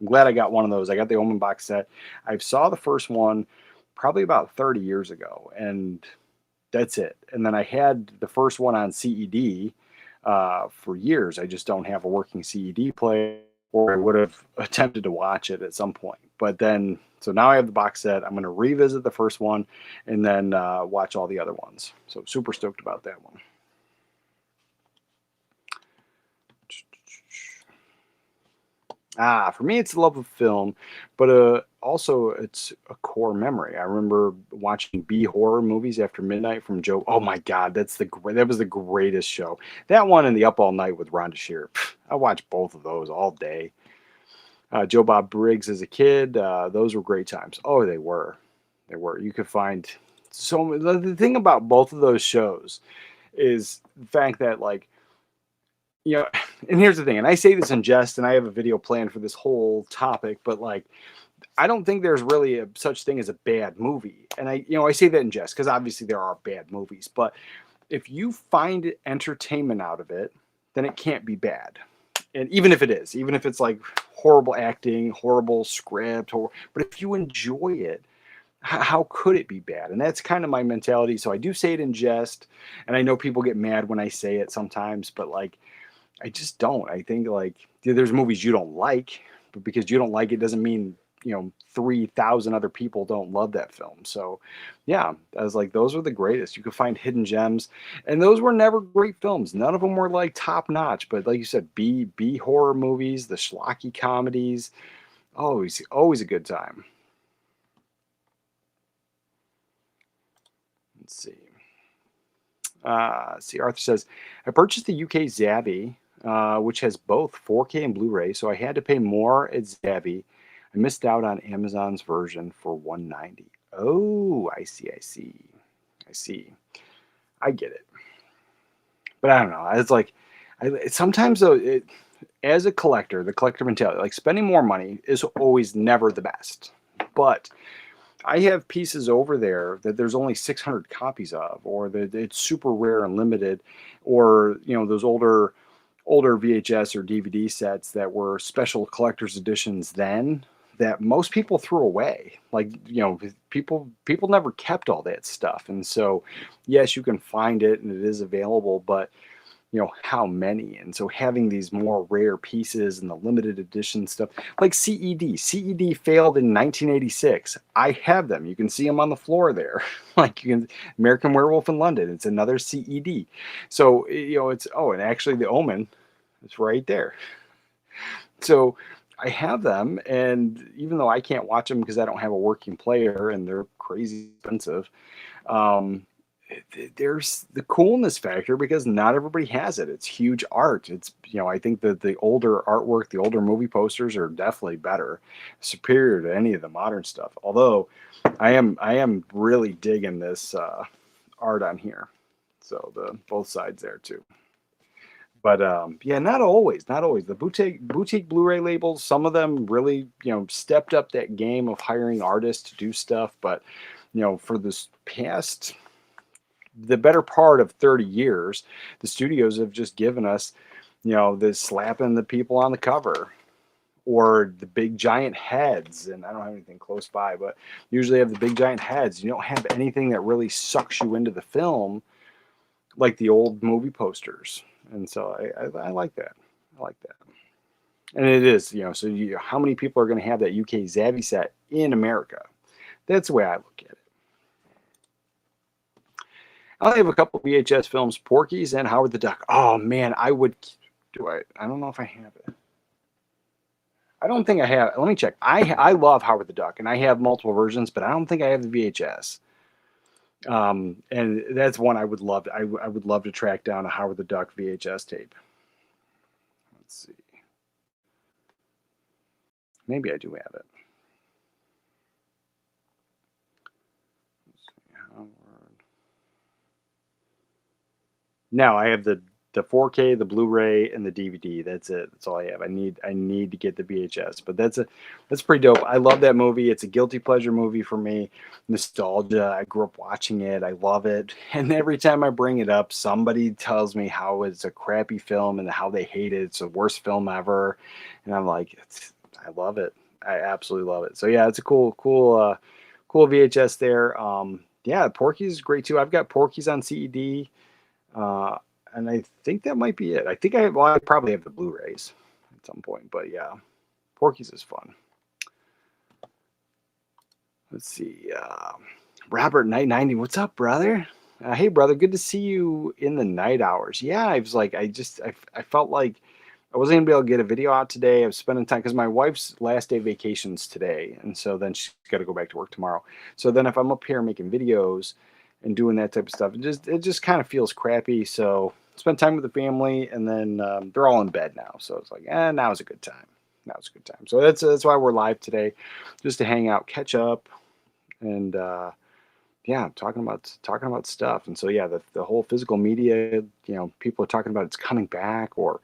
Speaker 4: I'm glad I got one of those. I got the Omen box set. I saw the first one probably about 30 years ago, and that's it. And then I had the first one on CED for years. I just don't have a working CED player, or I would have attempted to watch it at some point. But then, so now I have the box set. I'm going to revisit the first one and then watch all the other ones. So super stoked about that one. For me, it's the love of film, but also it's a core memory. I remember watching B horror movies after midnight from Joe. Oh my God, that was the greatest show. That one and the Up All Night with Rhonda Shear. I watched both of those all day. Joe Bob Briggs as a kid, those were great times. Oh, they were. You could find so. The thing about both of those shows is the fact that and here's the thing, and I say this in jest, and I have a video planned for this whole topic, but I don't think there's really a such thing as a bad movie. And I say that in jest because obviously there are bad movies, but if you find entertainment out of it, then it can't be bad. And even if it's like horrible acting, horrible script, but if you enjoy it, how could it be bad? And that's kind of my mentality. So I do say it in jest, and I know people get mad when I say it sometimes, but I just don't. I think there's movies you don't like, but because you don't like it doesn't mean 3,000 other people don't love that film. So yeah, I was like, those are the greatest. You could find hidden gems, and those were never great films. None of them were like top notch, but like you said, B horror movies, the schlocky comedies, always a good time. Let's see. Arthur says, I purchased the UK Zabby, which has both 4K and Blu-ray, so I had to pay more at Zabby. I missed out on Amazon's version for $190. Oh, I see. I get it. But I don't know. It's like, sometimes though, as a collector, the collector mentality, spending more money is always never the best. But I have pieces over there that there's only 600 copies of, or that it's super rare and limited, or those older VHS or DVD sets that were special collector's editions then that most people threw away. People never kept all that stuff. And so, yes, you can find it and it is available, but how many. And so having these more rare pieces and the limited edition stuff, like CED failed in 1986. I have them. You can see them on the floor there. Like you can, American Werewolf in London. It's another CED. So, it's, oh, and actually the Omen is right there. So I have them, and even though I can't watch them because I don't have a working player and they're crazy expensive, um, there's the coolness factor because not everybody has it. It's huge art. It's, I think that the older artwork, the older movie posters are definitely better, superior to any of the modern stuff. Although I am really digging this art on here. So the both sides there too. But yeah, not always. The boutique Blu-ray labels, some of them really, stepped up that game of hiring artists to do stuff. But for this past, the better part of 30 years, the studios have just given us, this slapping the people on the cover or the big giant heads. And I don't have anything close by, but usually have the big giant heads. You don't have anything that really sucks you into the film like the old movie posters. And so I like that. I like that. And it is, so how many people are going to have that UK Zavvi set in America? That's the way I look at it. I only have a couple VHS films, Porky's and Howard the Duck. Oh man, I don't know if I have it. I don't think I have. Let me check. I love Howard the Duck, and I have multiple versions, but I don't think I have the VHS. And that's one I would love. I would love to track down a Howard the Duck VHS tape. Let's see. Maybe I do have it. Let's see, Howard. No, I have the 4K, the Blu-ray, and the DVD. That's it. That's all I have. I need to get the VHS. But that's pretty dope. I love that movie. It's a guilty pleasure movie for me. Nostalgia. I grew up watching it. I love it. And every time I bring it up, somebody tells me how it's a crappy film and how they hate it. It's the worst film ever. And I'm like, I love it. I absolutely love it. So yeah, it's a cool VHS there. Yeah, Porky's is great too. I've got Porky's on CED. And I think that might be it. I probably have the Blu-rays at some point, but yeah, Porky's is fun. Let's see. Robert Knight 90. What's up, brother? Hey, brother. Good to see you in the night hours. Yeah, I was like, I felt like I wasn't gonna be able to get a video out today. I was spending time because my wife's last day of vacation's today, and so then she's got to go back to work tomorrow. So then if I'm up here making videos and doing that type of stuff, it just kind of feels crappy. So spend time with the family, and then they're all in bed now. So it's like, now is a good time. Now is a good time. So that's why we're live today, just to hang out, catch up, and yeah, talking about stuff. And so yeah, the whole physical media, people are talking about it's coming back, or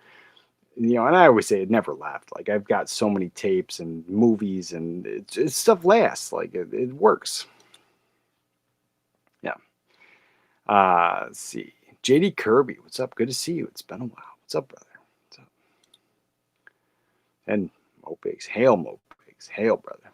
Speaker 4: and I always say it never left. Like I've got so many tapes and movies, and it's stuff lasts. Like it works. Yeah. Let's see. JD Kirby, what's up? Good to see you. It's been a while. What's up, brother? What's up? And Mopigs. Hail, Mopigs. Hail, brother.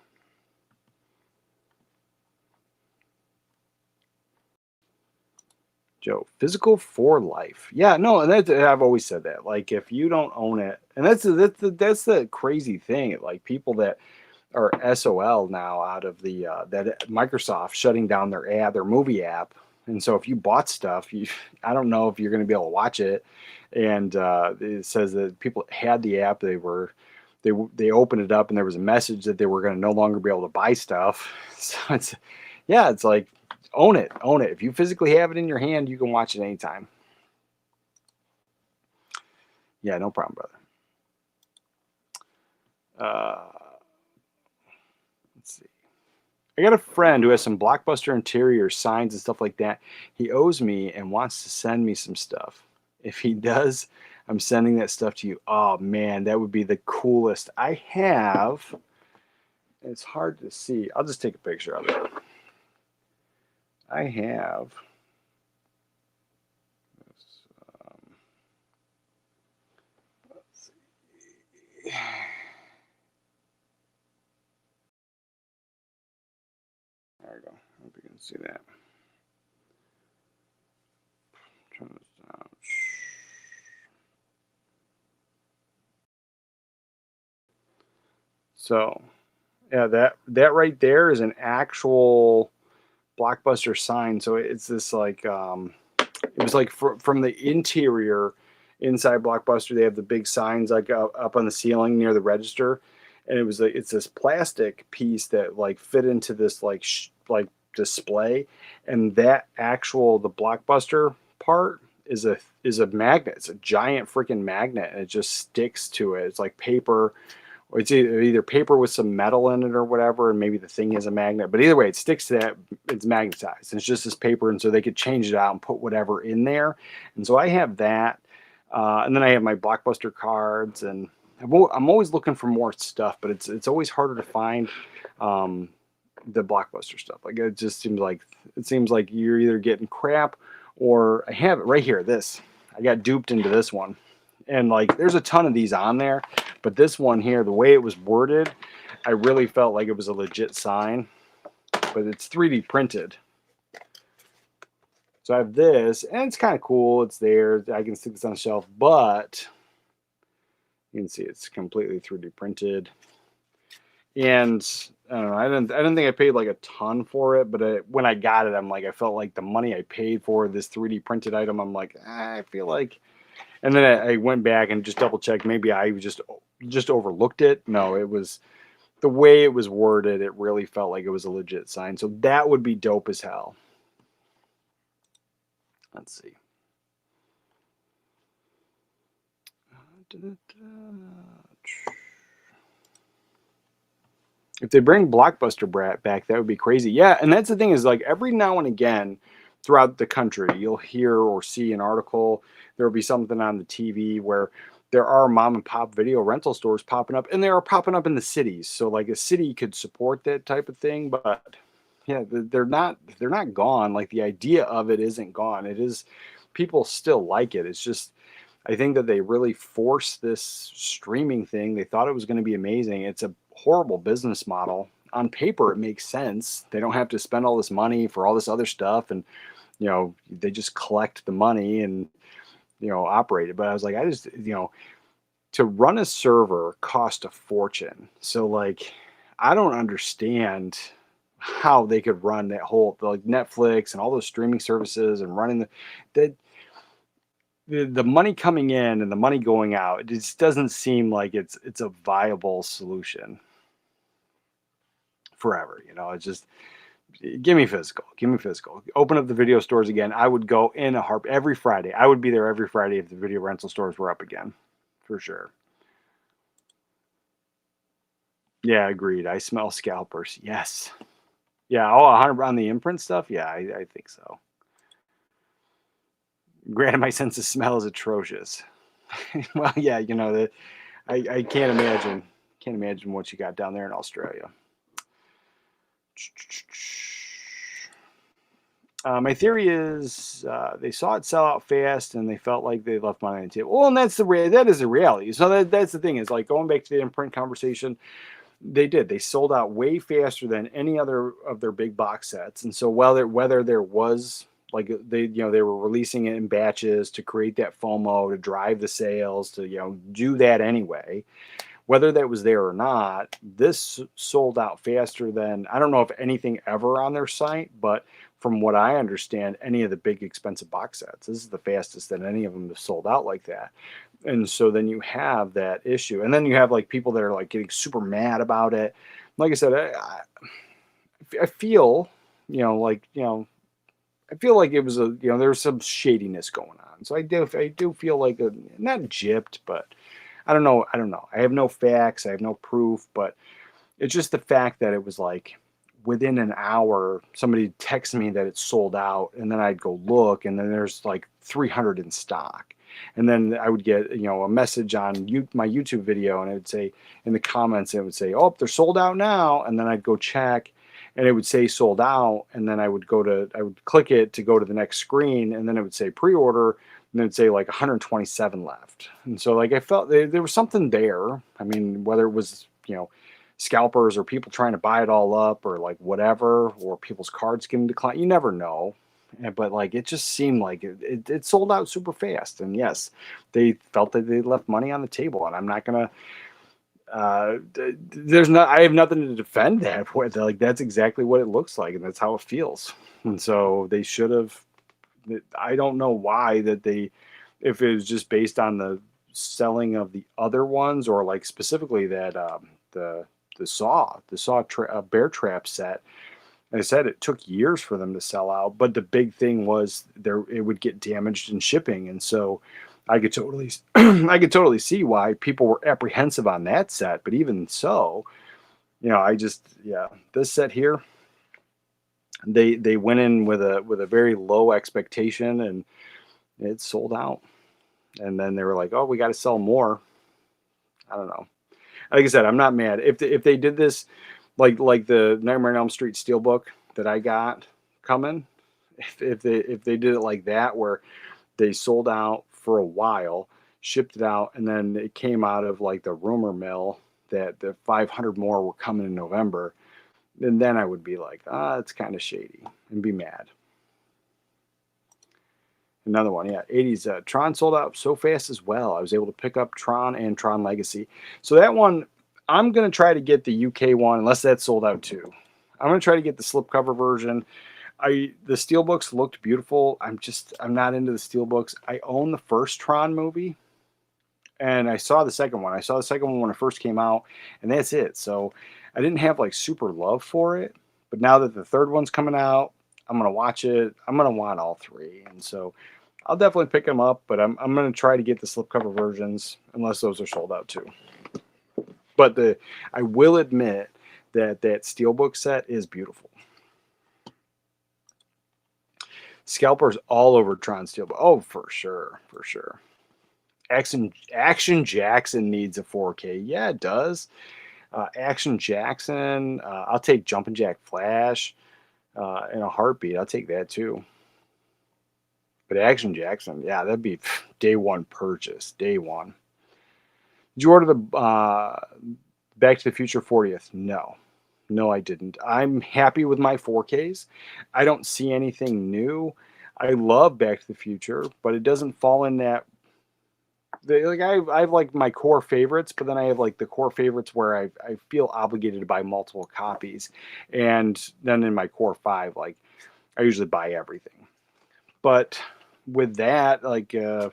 Speaker 4: Joe, physical for life. Yeah, no, and I've always said that. Like, if you don't own it, and that's the crazy thing. Like people that are SOL now out of the that Microsoft shutting down their movie app. And so if you bought stuff, I don't know if you're going to be able to watch it. And it says that people had the app, they opened it up, and there was a message that they were going to no longer be able to buy stuff. So it's like own it. If you physically have it in your hand, you can watch it anytime. Yeah, no problem, brother. Let's see. I got a friend who has some Blockbuster interior signs and stuff like that. He owes me and wants to send me some stuff. If he does, I'm sending that stuff to you. Oh man, that would be the coolest. I have, it's hard to see. I'll just take a picture of it. I have this, let's see. There we go. I hope you can see that. Turn this down. So yeah, that right there is an actual Blockbuster sign. So it's this like it was like from the interior inside Blockbuster, they have the big signs like up on the ceiling near the register, and it was like it's this plastic piece that like fit into this like like display, and that actual the Blockbuster part is a magnet. It's a giant freaking magnet, and it just sticks to it. It's like paper. Or it's either paper with some metal in it or whatever, and maybe the thing is a magnet. But either way, it sticks to that. It's magnetized. And it's just this paper, and so they could change it out and put whatever in there. And so I have that, and then I have my Blockbuster cards, and I'm always looking for more stuff, but it's always harder to find the Blockbuster stuff. Like it seems like you're either getting crap, or I have it right here. This I got duped into this one, and like there's a ton of these on there. But this one here, the way it was worded, I really felt like it was a legit sign, but it's 3D printed. So I have this, and it's kind of cool. It's there. I can stick this on the shelf, but you can see it's completely 3D printed. And I don't know. I didn't think I paid like a ton for it, but when I got it, I'm like, I felt like the money I paid for this 3D printed item. I'm like, I feel like. And then I went back and just double checked. Maybe I just overlooked it. No, it was the way it was worded. It really felt like it was a legit sign. So that would be dope as hell. Let's see. If they bring Blockbuster back, that would be crazy. Yeah, and that's the thing is like every now and again throughout the country, you'll hear or see an article. There will be something on the TV where there are mom and pop video rental stores popping up, and they are popping up in the cities. So like a city could support that type of thing, but yeah, they're not gone. Like the idea of it isn't gone. It is people still like it. It's just I think that they really forced this streaming thing. They thought it was going to be amazing. It's a horrible business model. On paper, it makes sense. They don't have to spend all this money for all this other stuff, and they just collect the money and operate it. But I was like, I just to run a server cost a fortune. So like, I don't understand how they could run that whole like Netflix and all those streaming services and running the money coming in and the money going out. It just doesn't seem like it's a viable solution forever. It's just give me physical. Give me physical. Open up the video stores again. I would go in a harp every Friday. I would be there every Friday if the video rental stores were up again, for sure. Yeah, agreed. I smell scalpers. Yes. Yeah. Oh, 100 on the imprint stuff. Yeah, I think so. Granted, my sense of smell is atrocious. Well, yeah, I can't imagine what you got down there in Australia. My theory is they saw it sell out fast and they felt like they left money on the table. Well, and that is the reality. So that's the thing is like going back to the imprint conversation. They sold out way faster than any other of their big box sets. And so whether there was like they were releasing it in batches to create that FOMO, to drive the sales, to do that anyway. Whether that was there or not, this sold out faster than I don't know if anything ever on their site, but from what I understand, any of the big expensive box sets, this is the fastest that any of them have sold out like that. And so then you have that issue, and then you have like people that are like getting super mad about it. Like I said, I feel I feel like it was there was some shadiness going on. So I do feel like not gypped, but I don't know. I have no facts. I have no proof, but it's just the fact that it was like within an hour, somebody texts me that it's sold out, and then I'd go look, and then there's like 300 in stock. And then I would get, a message on my YouTube video, and it would say in the comments, it would say, "Oh, they're sold out now." And then I'd go check, and it would say sold out. And then I would click it to go to the next screen, and then it would say pre-order, and it would say like 127 left. And so like I felt there was something there. I mean, whether it was scalpers or people trying to buy it all up or like whatever, or people's cards getting declined, you never know. But like it just seemed like it sold out super fast. And yes, they felt that they left money on the table, and I'm not gonna I have nothing to defend that with. Like, that's exactly what it looks like, and that's how it feels. And so they should have. I don't know why that they, if it was just based on the selling of the other ones, or like specifically that the bear trap set. Like I said, it took years for them to sell out, but the big thing was it would get damaged in shipping, and so I could totally I could totally see why people were apprehensive on that set. But even so, this set here, they went in with a very low expectation, and it sold out. And then they were like, "Oh, we got to sell more." I don't know. Like I said, I'm not mad if they did this like the Nightmare on Elm Street steelbook that I got coming. If they did it like that, where they sold out for a while, shipped it out, and then it came out of like the rumor mill that the 500 more were coming in November, and then I would be like, it's kind of shady, and be mad. Another one, yeah, 80s. Tron sold out so fast as well. I was able to pick up Tron and Tron Legacy. So that one, I'm going to try to get the UK one, unless that's sold out too. I'm going to try to get the slipcover version. The steelbooks looked beautiful. I'm not into the steelbooks. I own the first Tron movie, and I saw the second one. I saw the second one when it first came out, and that's it. So I didn't have like super love for it. But now that the third one's coming out, I'm going to watch it. I'm going to want all three. And so I'll definitely pick them up, but I'm going to try to get the slipcover versions, unless those are sold out too. But I will admit that steelbook set is beautiful. Scalpers all over Tron Steelbook. Oh, for sure, for sure. Action Jackson needs a 4K. Yeah, it does. Action Jackson. I'll take Jumpin' Jack Flash in a heartbeat. I'll take that too. But Action Jackson, yeah, that'd be day one purchase. Day one. Did you order the Back to the Future 40th? No, I didn't. I'm happy with my 4Ks. I don't see anything new. I love Back to the Future, but it doesn't fall in that. I have like my core favorites, but then I have like the core favorites where I feel obligated to buy multiple copies, and then in my core 5, like I usually buy everything. But with that, like Back to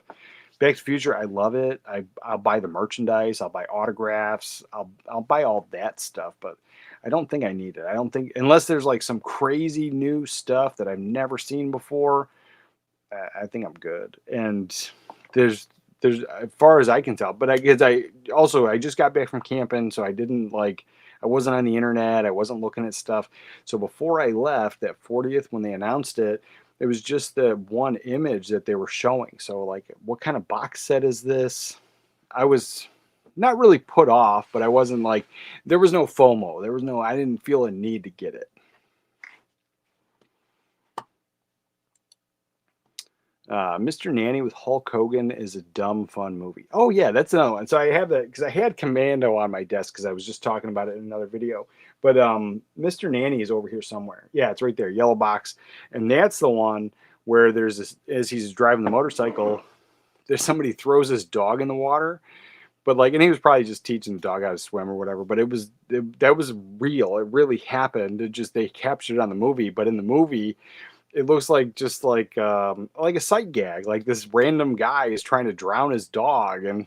Speaker 4: the Future, I love it. I'll buy the merchandise. I'll buy autographs. I'll buy all that stuff. But I don't think I need it. I don't think, unless there's like some crazy new stuff that I've never seen before, I think I'm good. And there's as far as I can tell. But I guess I just got back from camping, so I wasn't on the internet. I wasn't looking at stuff. So before I left that 40th, when they announced it, it was just the one image that they were showing. So like, what kind of box set is this? I was not really put off, but I wasn't like, there was no FOMO. I didn't feel a need to get it. Mr. Nanny with Hulk Hogan is a dumb, fun movie. Oh yeah, that's another one. So I have that because I had Commando on my desk because I was just talking about it in another video. But Mr. Nanny is over here somewhere. Yeah, it's right there, yellow box. And that's the one where there's this, as he's driving the motorcycle, there's somebody throws his dog in the water. But like, and he was probably just teaching the dog how to swim or whatever. But that was real. It really happened. They captured it on the movie. But in the movie, it looks like just like a sight gag. Like this random guy is trying to drown his dog, and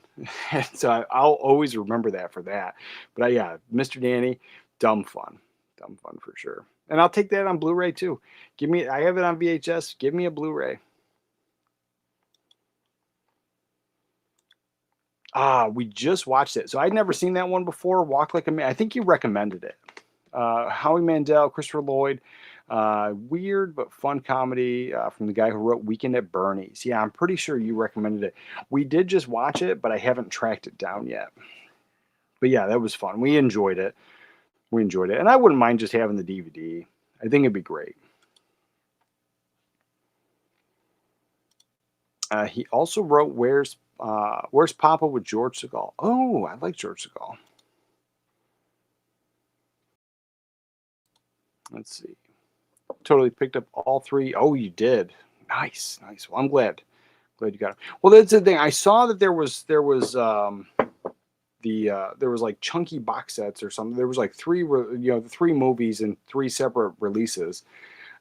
Speaker 4: so I'll always remember that for that. But yeah, Mr. Danny, dumb fun for sure. And I'll take that on Blu-ray too. I have it on VHS. Give me a Blu-ray. We just watched it, so I'd never seen that one before. Walk Like a Man. I think you recommended it. Howie Mandel, Christopher Lloyd. Weird but fun comedy from the guy who wrote Weekend at Bernie's. Yeah, I'm pretty sure you recommended it. We did just watch it, but I haven't tracked it down yet. But yeah, that was fun. We enjoyed it. And I wouldn't mind just having the DVD. I think it'd be great. He also wrote Where's Papa with George Segal. Oh, I like George Segal. Let's see. Totally picked up all 3. Oh, you did. Nice. Well, I'm glad you got it. Well, that's the thing. I saw that there was there was like chunky box sets or something. There was like the 3 movies and 3 separate releases.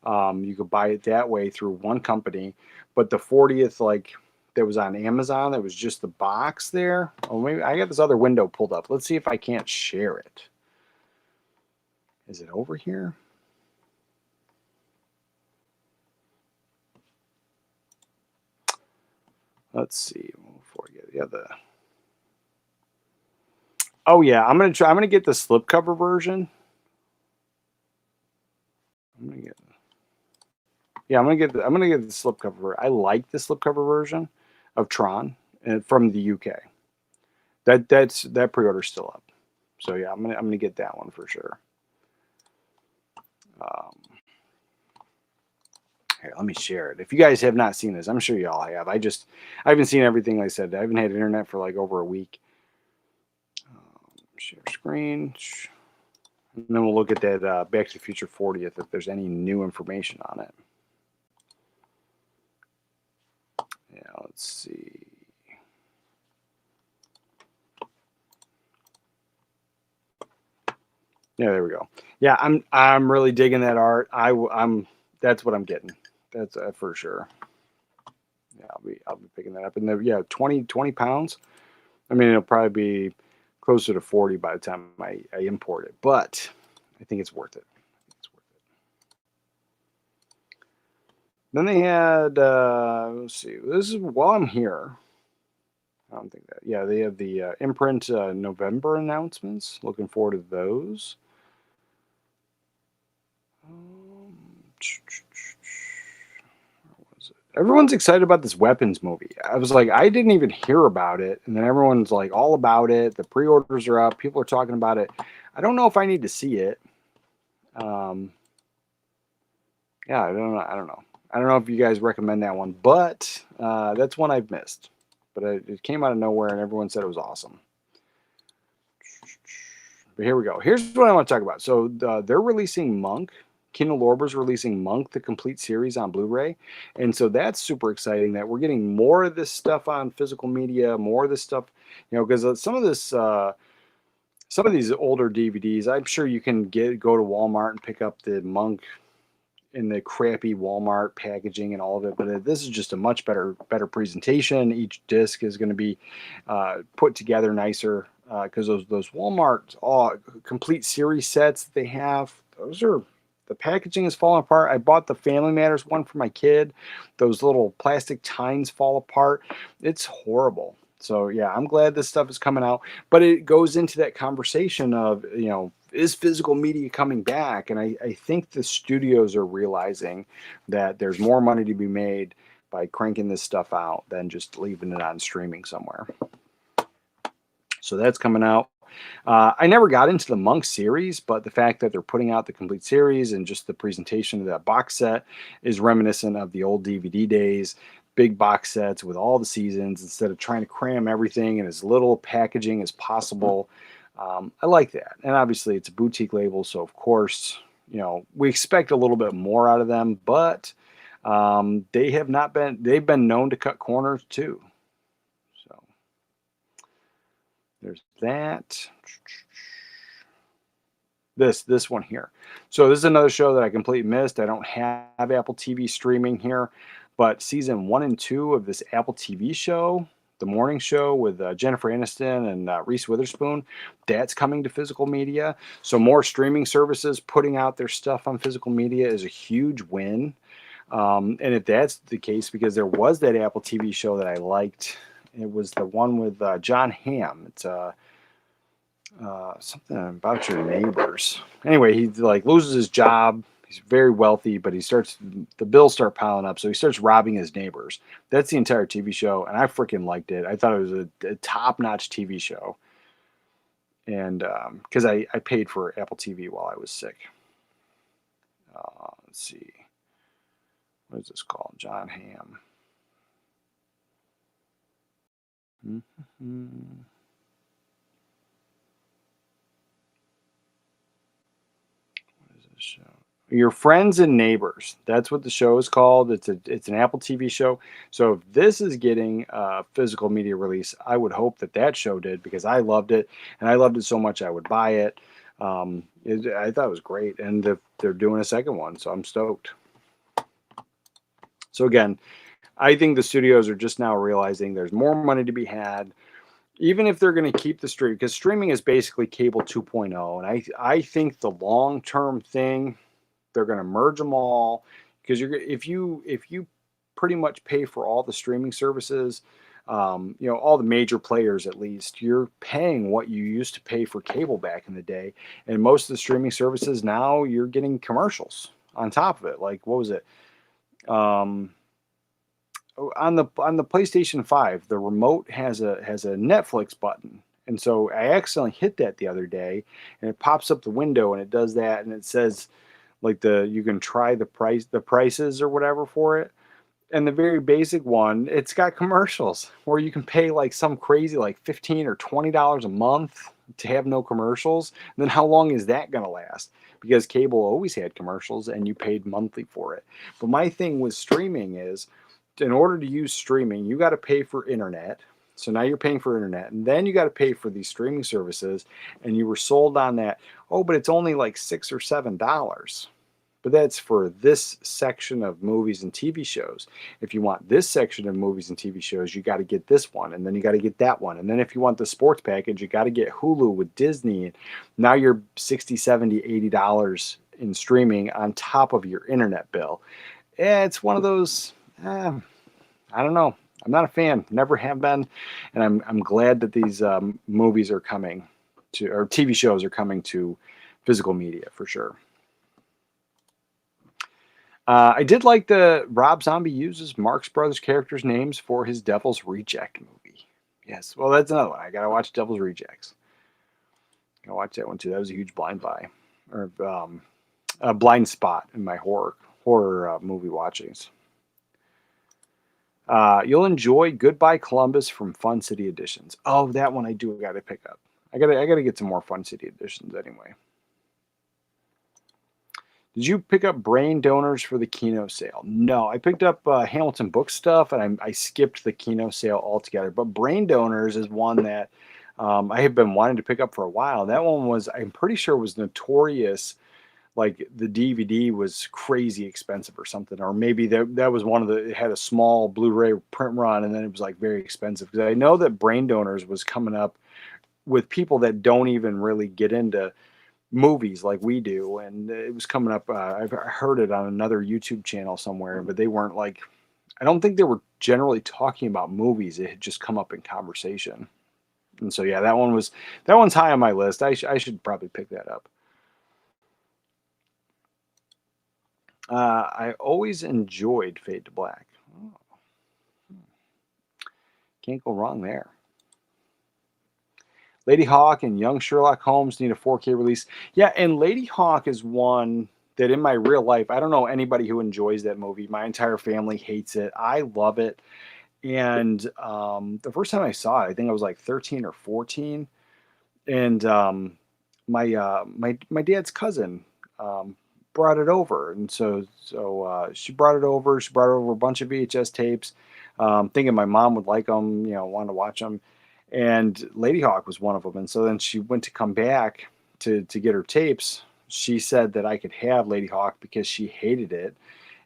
Speaker 4: You could buy it that way through one company, but the 40th, like, that was on Amazon, that was just the box there. Oh, maybe I got this other window pulled up. Let's see if I can't share it. Is it over here? Let's see before I get the other. Oh yeah, I'm gonna get the slipcover version. I'm gonna get I'm gonna get the slipcover. I like the slipcover version of Tron from the UK. That pre-order's still up. So yeah, I'm gonna get that one for sure. Here, let me share it. If you guys have not seen this, I'm sure you all have. I haven't seen everything. Like I said, I haven't had internet for like over a week. Share screen. And then we'll look at that Back to the Future 40th if there's any new information on it. Yeah, let's see. Yeah, there we go. Yeah, I'm really digging that art. That's what I'm getting. That's for sure. Yeah, I'll be picking that up. And yeah, 20 pounds. I mean, it'll probably be closer to 40 by the time I import it, but I think it's worth it. Then they had, let's see, this is while I'm here. I don't think that. Yeah, they have the Imprint November announcements. Looking forward to those. Everyone's excited about this Weapons movie. I was like, I didn't even hear about it, and then everyone's like all about it. The pre-orders are up. People are talking about it. I don't know if I need to see it. Yeah, I don't know. I don't know if you guys recommend that one, but that's one I've missed. But it came out of nowhere, and everyone said it was awesome. But here we go. Here's what I want to talk about. So they're releasing Monk. Kino Lorber's releasing Monk, the complete series, on Blu-ray, and so that's super exciting. That we're getting more of this stuff on physical media, more of this stuff, because some of these older DVDs, I'm sure you can go to Walmart and pick up the Monk in the crappy Walmart packaging and all of it, but this is just a much better presentation. Each disc is going to be put together nicer because those Walmart complete series sets that they have, the packaging is falling apart. I bought the Family Matters one for my kid. Those little plastic tines fall apart. It's horrible. So yeah, I'm glad this stuff is coming out, but it goes into that conversation of, is physical media coming back? And I think the studios are realizing that there's more money to be made by cranking this stuff out than just leaving it on streaming somewhere. So that's coming out. I never got into the Monk series, but the fact that they're putting out the complete series and just the presentation of that box set is reminiscent of the old DVD days. Big box sets with all the seasons instead of trying to cram everything in as little packaging as possible. I like that. And obviously it's a boutique label, so of course, we expect a little bit more out of them, but they've been known to cut corners too. So there's that. This one here. So this is another show that I completely missed. I don't have Apple TV streaming here, but season 1 and 2 of this Apple TV show, The Morning Show with Jennifer Aniston and Reese Witherspoon, that's coming to physical media. So more streaming services putting out their stuff on physical media is a huge win. And if that's the case, because there was that Apple TV show that I liked, it was the one with John Hamm. It's something about your neighbors. Anyway, he loses his job. He's very wealthy, but the bills start piling up, so he starts robbing his neighbors. That's the entire TV show, and I freaking liked it. I thought it was a top-notch TV show, and because I paid for Apple TV while I was sick. Let's see, what is this called? John Hamm. Mm-hmm. What is this show? Your Friends and Neighbors. That's what the show is called. It's an Apple TV show. So if this is getting a physical media release, I would hope that that show did, because I loved it, and I loved it so much I would buy it. I thought it was great, and they're doing a second one, so I'm stoked. So again, I think the studios are just now realizing there's more money to be had, even if they're going to keep the stream, because streaming is basically cable 2.0. And I think the long term thing, they're going to merge them all, because if you pretty much pay for all the streaming services, all the major players, at least you're paying what you used to pay for cable back in the day. And most of the streaming services now, you're getting commercials on top of it. Like, what was it? Um, on the PlayStation 5, the remote has a Netflix button. And so I accidentally hit that the other day, and it pops up the window, and it does that, and it says like you can try the prices or whatever for it. And the very basic one, it's got commercials where you can pay like some crazy like $15 or $20 a month to have no commercials. And then how long is that going to last? Because cable always had commercials and you paid monthly for it. But my thing with streaming is, in order to use streaming, you got to pay for internet. So now you're paying for internet, and then you got to pay for these streaming services, and you were sold on that. Oh, but it's only like $6 or $7. But that's for this section of movies and TV shows. If you want this section of movies and TV shows, you got to get this one, and then you got to get that one. And then if you want the sports package, you got to get Hulu with Disney. Now you're $60, $70, $80 in streaming on top of your internet bill. It's one of those, I don't know. I'm not a fan, never have been. And I'm glad that these movies are coming to, or TV shows are coming to physical media for sure. I did like the Rob Zombie uses Marx Brothers characters' names for his Devil's Reject movie. Yes, well, that's another one. I gotta watch Devil's Rejects. Gotta watch that one too. That was a huge blind buy, or a blind spot in my horror movie watchings. You'll enjoy Goodbye Columbus from Fun City Editions. Oh, that one I do gotta pick up. I gotta get some more Fun City Editions anyway. Did you pick up Brain Donors for the Kino sale? No, I picked up Hamilton Book stuff, and I skipped the Kino sale altogether. But Brain Donors is one that I have been wanting to pick up for a while. That one was, I'm pretty sure, was notorious. Like the DVD was crazy expensive or something, or maybe that was one of it had a small Blu-ray print run, and then it was like very expensive. Because I know that Brain Donors was coming up with people that don't even really get into movies like we do, and it was coming up. I've heard it on another YouTube channel somewhere, but they weren't like, I don't think they were generally talking about movies. It had just come up in conversation. And so yeah, that one's high on my list. I should probably pick that up. I always enjoyed Fade to Black. Oh. Can't go wrong there. Lady Hawk and Young Sherlock Holmes need a 4K release. Yeah, and Lady Hawk is one that in my real life, I don't know anybody who enjoys that movie. My entire family hates it. I love it. And the first time I saw it, I think I was like 13 or 14. And my dad's cousin brought it over. And so she brought it over. She brought over a bunch of VHS tapes, thinking my mom would like them, wanted to watch them. And Lady Hawk was one of them. And so then she went to come back to get her tapes. She said that I could have Lady Hawk because she hated it.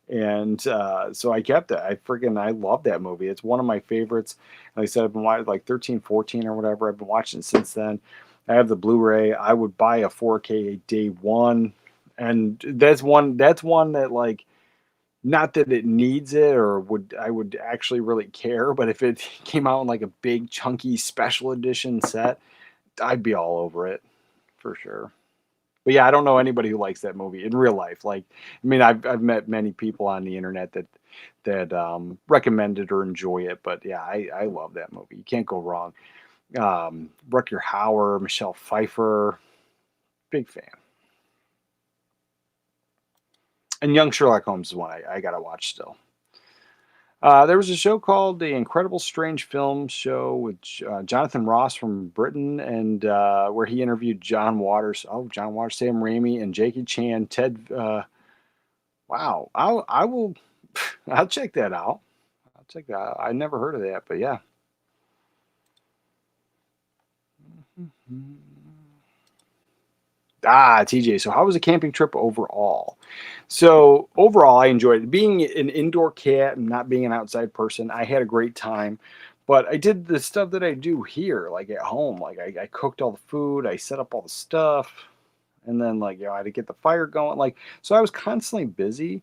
Speaker 4: And so I kept it. I love that movie. It's one of my favorites. Like I said, I've been watching like 13, 14 or whatever. I've been watching it since then. I have the Blu-ray. I would buy a 4K day one. And that's one that, like, not that it needs it or I would actually really care, but if it came out in like a big chunky special edition set, I'd be all over it for sure. But yeah, I don't know anybody who likes that movie in real life. Like, I mean, I've met many people on the internet that recommend it or enjoy it, but yeah, I love that movie. You can't go wrong. Rutger Hauer, Michelle Pfeiffer, big fan. And Young Sherlock Holmes is one I gotta watch still. There was a show called The Incredible Strange Film Show with Jonathan Ross from Britain, and where he interviewed John Waters, Sam Raimi, and Jackie Chan, Ted Wow. I will. I'll check that out. I'll check that out. I never heard of that, but yeah. Ah, TJ. So how was a camping trip overall? So overall, I enjoyed it. Being an indoor cat and not being an outside person, I had a great time. But I did the stuff that I do here, like at home. Like I cooked all the food, I set up all the stuff, and then like I had to get the fire going. Like so, I was constantly busy.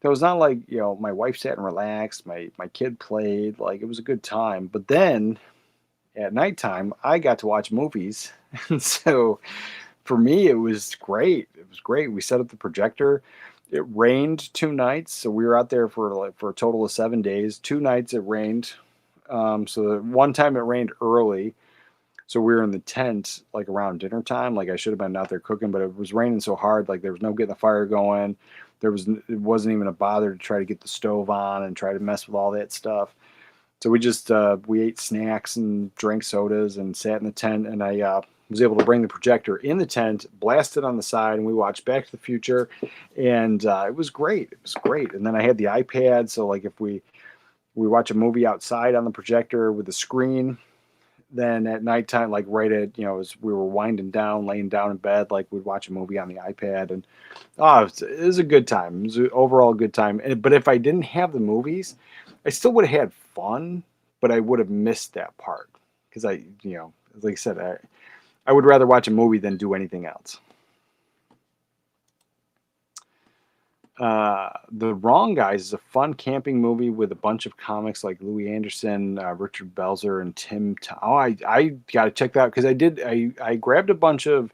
Speaker 4: So it was not like my wife sat and relaxed, my kid played. Like it was a good time. But then at nighttime, I got to watch movies, and so for me, it was great. It was great. We set up the projector. It rained 2 nights, so we were out there for a total of 7 days. 2 nights it rained. So one time it rained early, so we were in the tent like around dinner time. Like I should have been out there cooking, but it was raining so hard, like there was no getting the fire going. It wasn't even a bother to try to get the stove on and try to mess with all that stuff. So we just we ate snacks and drank sodas and sat in the tent, and I was able to bring the projector in the tent, blast it on the side, and we watched Back to the Future, and it was great. It was great. And then I had the iPad, so like if we watch a movie outside on the projector with the screen, then at nighttime, like right at as we were winding down, laying down in bed, like we'd watch a movie on the iPad, and it was a good time. It was an overall good time. But if I didn't have the movies, I still would have had fun, but I would have missed that part because like I said, I would rather watch a movie than do anything else. The Wrong Guys is a fun camping movie with a bunch of comics like Louis Anderson, Richard Belzer, and I got to check that out because I grabbed a bunch of,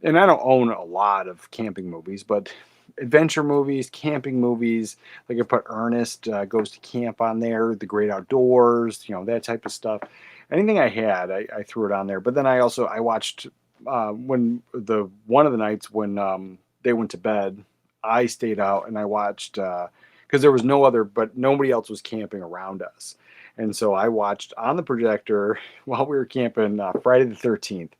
Speaker 4: and I don't own a lot of camping movies, but adventure movies, camping movies. Like I put Ernest Goes to Camp on there, The Great Outdoors, that type of stuff. Anything I had, I threw it on there. But then I watched when the one of the nights when they went to bed, I stayed out and I watched because there was but nobody else was camping around us, and so I watched on the projector while we were camping Friday the 13th.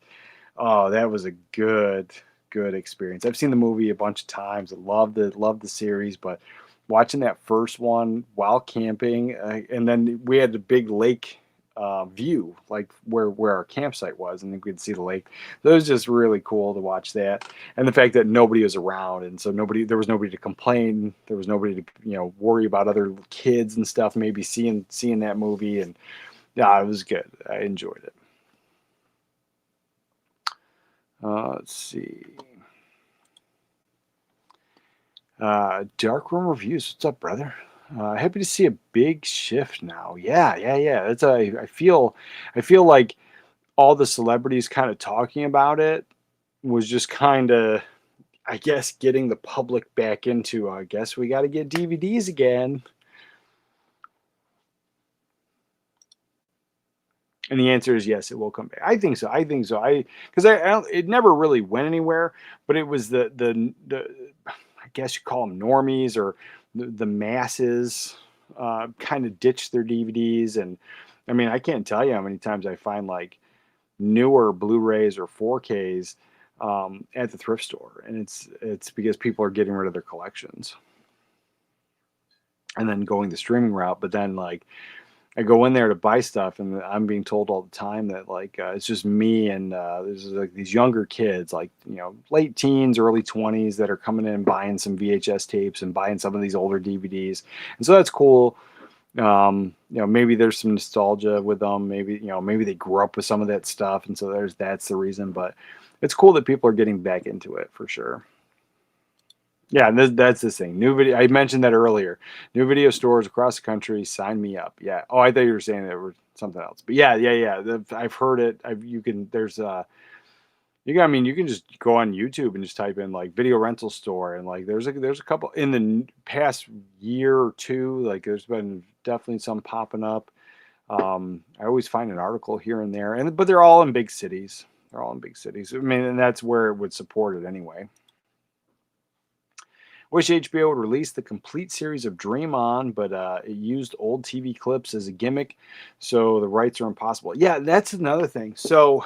Speaker 4: Oh, that was a good experience. I've seen the movie a bunch of times. I love the series, but watching that first one while camping, and then we had a big lake view, like where our campsite was, and we could see the lake. So it was just really cool to watch that, and the fact that nobody was around, and so there was nobody to complain. There was nobody to worry about other kids and stuff. Maybe seeing that movie, and yeah, it was good. I enjoyed it. Let's see. Dark Room Reviews. What's up, brother? Happy to see a big shift now. Yeah. I feel like all the celebrities kind of talking about it was just kind of, I guess, getting the public back into, I guess we got to get DVDs again. And the answer is yes, it will come back. I think so. Because it never really went anywhere, but it was the I guess you call them normies or the masses kind of ditched their DVDs. And I mean, I can't tell you how many times I find like newer Blu-rays or 4Ks at the thrift store, and it's because people are getting rid of their collections and then going the streaming route. But then like I go in there to buy stuff, and I'm being told all the time that like it's just me and there's like these younger kids, like late teens, early 20s, that are coming in and buying some VHS tapes and buying some of these older DVDs, and so that's cool. Maybe there's some nostalgia with them. Maybe they grew up with some of that stuff, and so that's the reason. But it's cool that people are getting back into it for sure. Yeah, and that's the thing. New video. I mentioned that earlier. New video stores across the country. Sign me up. Yeah. Oh, I thought you were saying that was something else. But yeah. I've heard it. You can. There's I mean, you can just go on YouTube and just type in like video rental store, and like there's a couple in the past year or two. Like there's been definitely some popping up. I always find an article here and there, but they're all in big cities. They're all in big cities. I mean, and that's where it would support it anyway. Wish HBO would release the complete series of Dream On, but it used old TV clips as a gimmick, so the rights are impossible. Yeah, that's another thing. So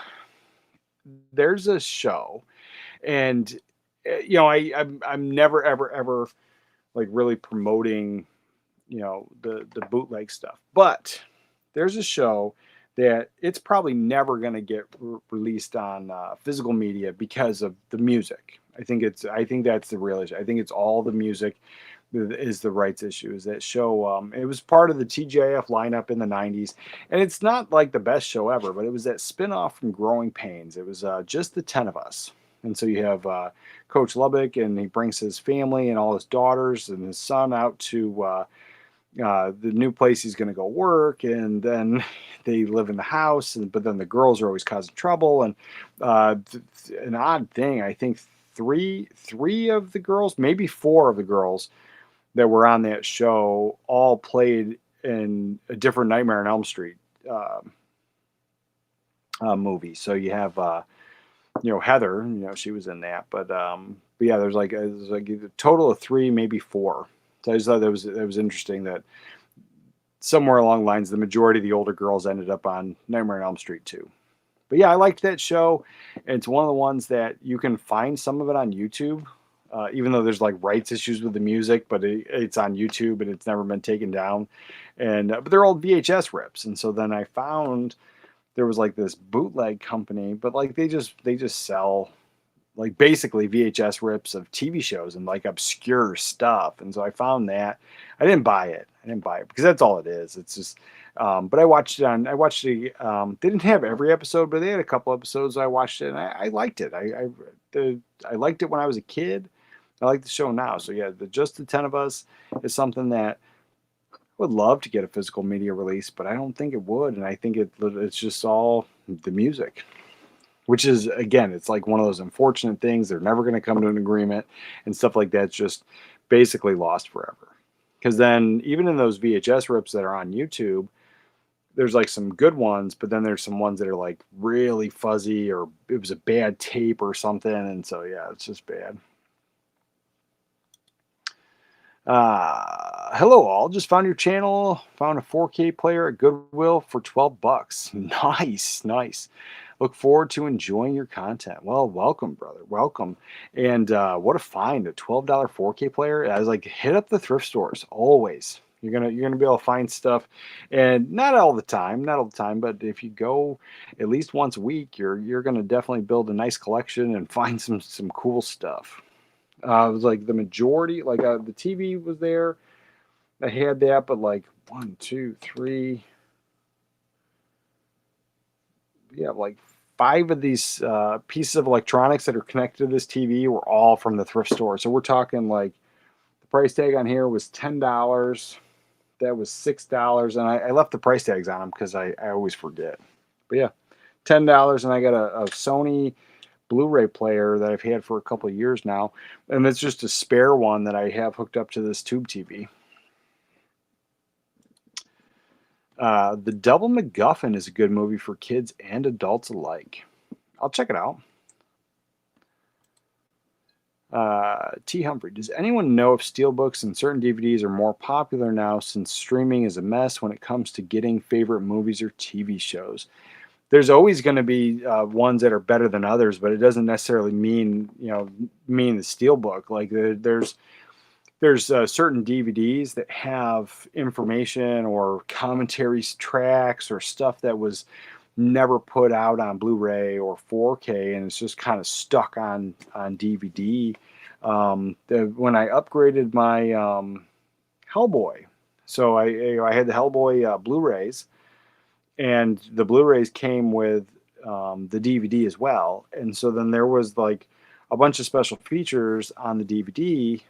Speaker 4: there's a show, and I'm never ever like really promoting, the bootleg stuff. But there's a show that it's probably never going to get released on physical media because of the music. I think that's the real issue. I think it's all the music is the rights issue. Is that show? It was part of the TGIF lineup in the '90s, and it's not like the best show ever, but it was that spinoff from Growing Pains. It was just the 10 of us, and so you have Coach Lubbock, and he brings his family and all his daughters and his son out to the new place he's going to go work, and then they live in the house, but then the girls are always causing trouble. And an odd thing, I think three of the girls, maybe four of the girls that were on that show all played in a different Nightmare on Elm Street movie. So you have Heather, she was in that, but yeah, there's like a total of three, maybe four. So I just thought that was interesting that somewhere along the lines, the majority of the older girls ended up on Nightmare on Elm Street too. But yeah, I liked that show. And it's one of the ones that you can find some of it on YouTube, even though there's like rights issues with the music, but it's on YouTube and it's never been taken down. And but they're old VHS rips. And so then I found there was like this bootleg company, but like they just sell like basically VHS rips of TV shows and like obscure stuff. And so I found that. I didn't buy it because that's all it is. It's just, but I watched it. They didn't have every episode, but they had a couple episodes. I watched it and I liked it. I liked it when I was a kid. I like the show now. So yeah, just the 10 of us is something that I would love to get a physical media release, but I don't think it would. And I think it's just all the music. Which is, again, it's like one of those unfortunate things. They're never going to come to an agreement and stuff like that's just basically lost forever. Because then even in those VHS rips that are on YouTube, there's like some good ones, but then there's some ones that are like really fuzzy or it was a bad tape or something. And so, yeah, it's just bad. Hello all, just found your channel, found a 4K player at Goodwill for $12. Nice. Look forward to enjoying your content. Well, welcome, brother. Welcome. And what a find, a $12 4K player. I was like, hit up the thrift stores always. You're gonna be able to find stuff, and not all the time, but if you go at least once a week, you're gonna definitely build a nice collection and find some cool stuff. It was like the majority, like the TV was there. I had that, but like 1, 2, 3, yeah, like 5 of these pieces of electronics that are connected to this TV were all from the thrift store. So we're talking like the price tag on here was $10. That was $6, and I left the price tags on them because I always forget. But yeah, $10, and I got a Sony Blu-ray player that I've had for a couple of years now, and it's just a spare one that I have hooked up to this tube TV. The Double MacGuffin is a good movie for kids and adults alike. I'll check it out. T. Humphrey, does anyone know if steelbooks and certain DVDs are more popular now since streaming is a mess when it comes to getting favorite movies or TV shows? There's always going to be ones that are better than others, but it doesn't necessarily mean the steelbook. Like there's certain DVDs that have information or commentaries tracks or stuff that was never put out on Blu-ray or 4K, and it's just kind of stuck on DVD. When I upgraded my Hellboy, so I had the Hellboy Blu-rays, and the Blu-rays came with the DVD as well, and so then there was like a bunch of special features on the DVD.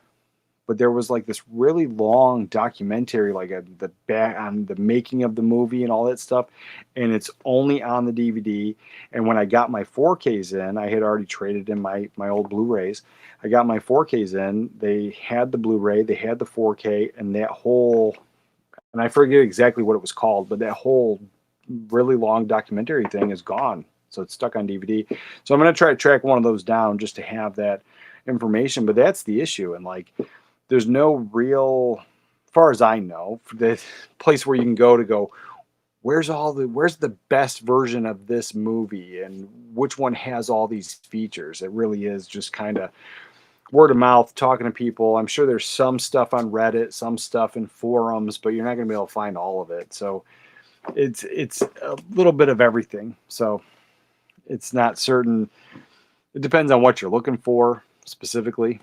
Speaker 4: But there was like this really long documentary, like the back on the making of the movie and all that stuff, and it's only on the DVD. And when I got my 4Ks in, I had already traded in my old Blu-rays. I got my 4Ks in. They had the Blu-ray, they had the 4K, and that whole, and I forget exactly what it was called, but that whole really long documentary thing is gone. So it's stuck on DVD. So I'm going to try to track one of those down just to have that information. But that's the issue, and like, there's no real, as far as I know, the place where you can go, where's the best version of this movie and which one has all these features. It really is just kind of word of mouth, talking to people. I'm sure there's some stuff on Reddit, some stuff in forums, but you're not going to be able to find all of it. So it's a little bit of everything. So it's not certain. It depends on what you're looking for specifically.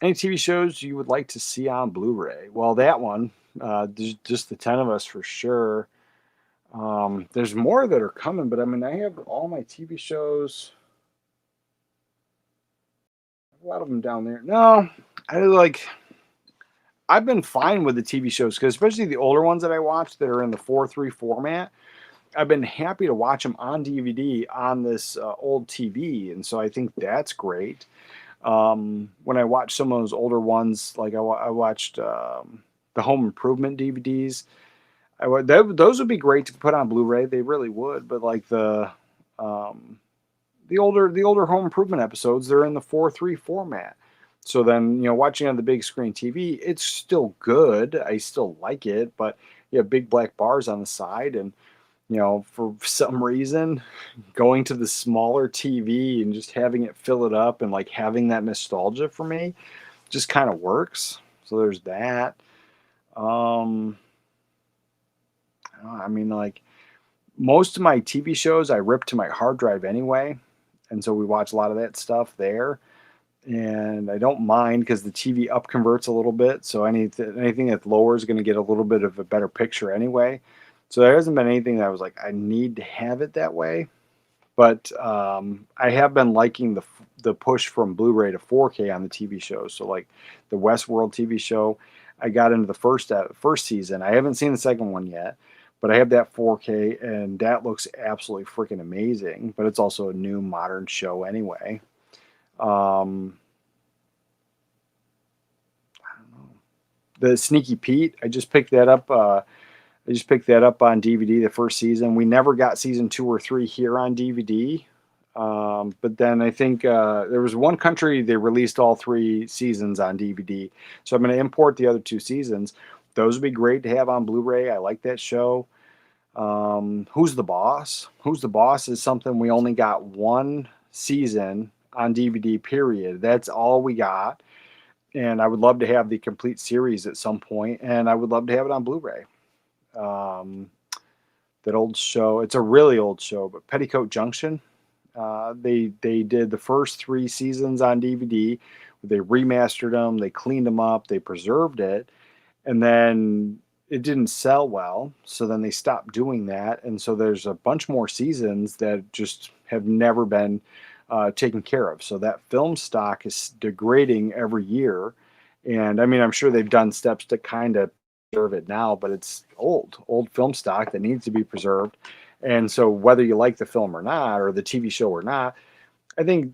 Speaker 4: Any TV shows you would like to see on Blu-ray? Well, that one, just the 10 of us for sure. There's more that are coming, but I mean, I have all my TV shows. A lot of them down there. No, I've been fine with the TV shows because especially the older ones that I watch that are in the 4:3 format. I've been happy to watch them on DVD on this old TV, and so I think that's great. When I watch some of those older ones, like I watched the Home Improvement DVDs, those would be great to put on Blu-ray. They really would. But like the older Home Improvement episodes, they're in the 4:3 format. So then, watching on the big screen TV, it's still good. I still like it, but you have big black bars on the side, and for some reason, going to the smaller TV and just having it fill it up and like having that nostalgia for me just kind of works. So there's that. I mean, like most of my TV shows I rip to my hard drive anyway. And so we watch a lot of that stuff there. And I don't mind because the TV up converts a little bit. So anything that's lower is going to get a little bit of a better picture anyway. So there hasn't been anything that I was like, I need to have it that way. But I have been liking the push from Blu-ray to 4K on the TV shows. So like the Westworld TV show, I got into the first season. I haven't seen the second one yet, but I have that 4K, and that looks absolutely freaking amazing. But it's also a new modern show anyway. I don't know. The Sneaky Pete, I just picked that up. I just picked that up on DVD, the first season. We never got season 2 or 3 here on DVD. But then I think there was one country they released all 3 seasons on DVD. So I'm going to import the other 2 seasons. Those would be great to have on Blu-ray. I like that show. Who's the Boss? Who's the Boss is something we only got 1 season on DVD, period. That's all we got. And I would love to have the complete series at some point, and I would love to have it on Blu-ray. That old show, it's a really old show, but Petticoat Junction, they did the first 3 seasons on DVD. They remastered them, they cleaned them up, they preserved it, and then it didn't sell well, so then they stopped doing that, and so there's a bunch more seasons that just have never been taken care of. So that film stock is degrading every year, and I mean, I'm sure they've done steps to kind of preserve it now, but it's old film stock that needs to be preserved. And so whether you like the film or not, or the TV show or not, I think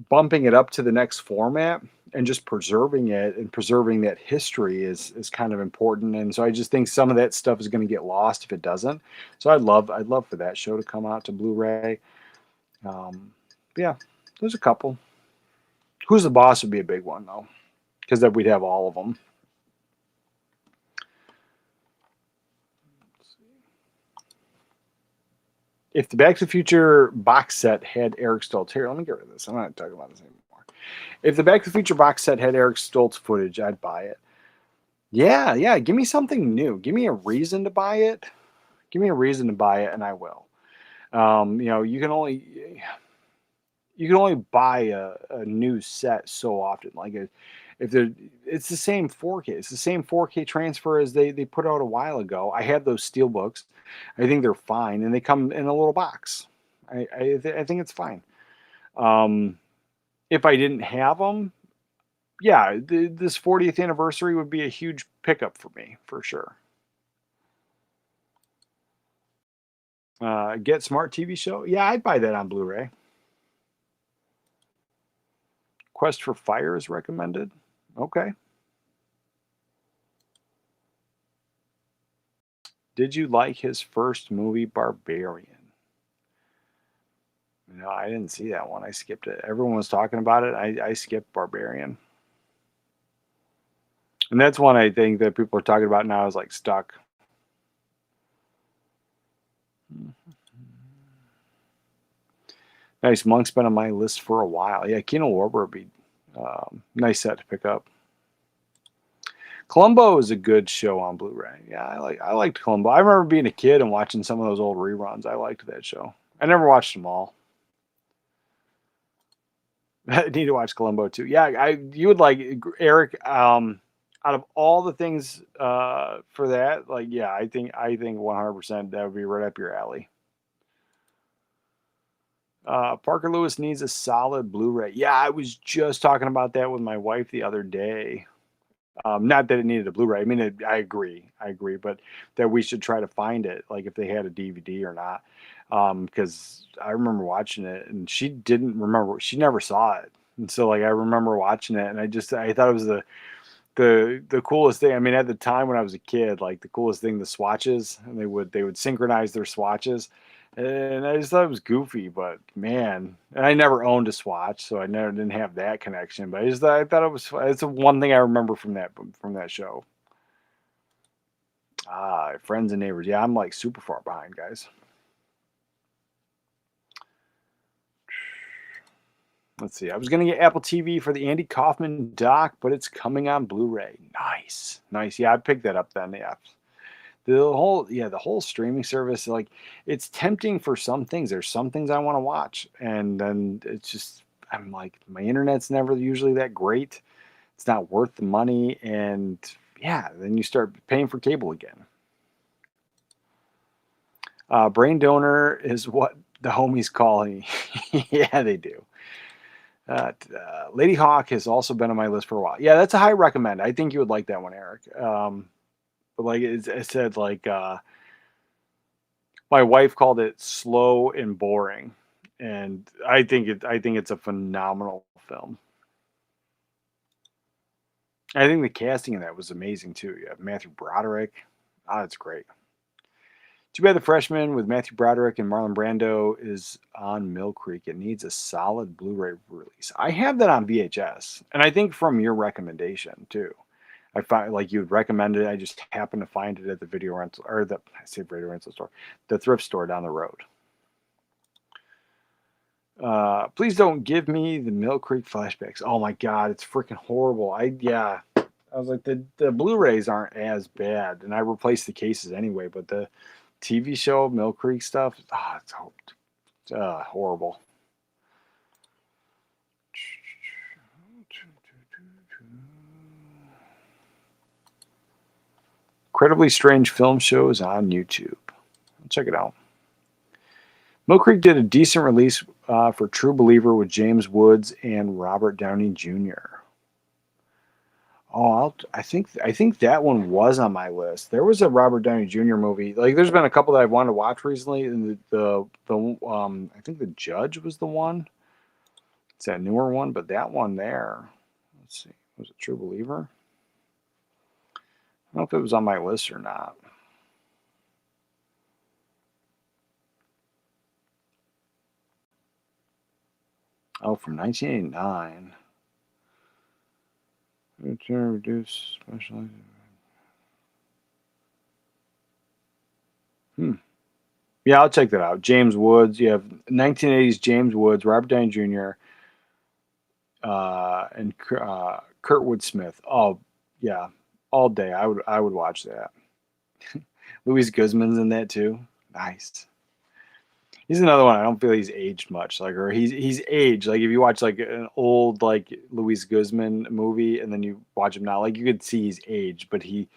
Speaker 4: bumping it up to the next format and just preserving it and preserving that history is kind of important. And so I just think some of that stuff is going to get lost if it doesn't. So I'd love for that show to come out to Blu-ray. Yeah, there's a couple. Who's the Boss would be a big one though, because then we'd have all of them. If the Back to the Future box set had Eric Stoltz, here, let me get rid of this. I'm not talking about this anymore. If the Back to the Future box set had Eric Stoltz footage, I'd buy it. Yeah. Give me something new. Give me a reason to buy it. Give me a reason to buy it, and I will. You can only buy a new set so often. Like it's the same 4K. It's the same 4K transfer as they put out a while ago. I had those steelbooks. I think they're fine, and they come in a little box. I think it's fine. If I didn't have them, yeah, this 40th anniversary would be a huge pickup for me, for sure. Get Smart TV show? Yeah, I'd buy that on Blu-ray. Quest for Fire is recommended. Okay. Did you like his first movie, Barbarian? No, I didn't see that one. I skipped it. Everyone was talking about it. I skipped Barbarian. And that's one I think that people are talking about now is like Stuck. Nice. Monk's been on my list for a while. Yeah, Kino Lorber would be nice set to pick up. Columbo is a good show on Blu-ray. Yeah, I liked Columbo. I remember being a kid and watching some of those old reruns. I liked that show. I never watched them all. I need to watch Columbo too. Yeah, you would like Eric. Out of all the things for that, like yeah, I think 100% that would be right up your alley. Parker Lewis needs a solid Blu-ray. Yeah, I was just talking about that with my wife the other day. Not that it needed a Blu-ray. I mean, I agree, but that we should try to find it, like if they had a DVD or not. Because I remember watching it, and she didn't remember. She never saw it, and so like I remember watching it, and I thought it was the coolest thing. I mean, at the time when I was a kid, like the coolest thing, the swatches, and they would synchronize their swatches, and I just thought it was goofy. But man, and I never owned a swatch, so I never didn't have that connection. But I thought it was it's the one thing I remember from that show. Friends and neighbors. Yeah, I'm like super far behind, guys. Let's see. I was gonna get Apple TV for the Andy Kaufman doc, but it's coming on Blu-ray. Nice, nice. Yeah, I picked that up then. Yeah, the whole streaming service, like it's tempting for some things. There's some things I want to watch, and then it's just I'm like my internet's never usually that great. It's not worth the money, and yeah, then you start paying for cable again. Brain donor is what the homies call me. Yeah, they do. Lady Hawk has also been on my list for a while. Yeah, that's a high recommend. I think you would like that one, Eric. But like it said, like my wife called it slow and boring, and I think it's a phenomenal film. I think the casting in that was amazing too. You have Matthew Broderick. That's great. Too bad the freshman with Matthew Broderick and Marlon Brando is on Mill Creek. It needs a solid Blu-ray release. I have that on VHS, and I think from your recommendation too. I find like you'd recommend it. I just happened to find it at the video rental or I say video rental store, the thrift store down the road. Please don't give me the Mill Creek flashbacks. Oh my god, it's freaking horrible. I was like the Blu-rays aren't as bad, and I replaced the cases anyway. But the TV show Mill Creek stuff, it's horrible. Incredibly Strange Film Shows on YouTube. Check it out. Mill Creek did a decent release for True Believer with James Woods and Robert Downey Jr. Oh, I think that one was on my list. There was a Robert Downey Jr. movie. Like, there's been a couple that I wanted to watch recently, and I think The Judge was the one. It's that newer one, but that one there. Let's see, was it True Believer? I don't know if it was on my list or not. Oh, from 1989. Reduce specialized. Yeah, I'll check that out. James Woods. You have 1980s James Woods, Robert Downey Jr., and Kurtwood Smith. Oh, yeah, all day. I would watch that. Louis Guzman's in that too. Nice. He's another one. I don't feel he's aged much. Like, or he's aged. Like, if you watch like an old like Louis Guzman movie and then you watch him now, like you could see he's aged, but he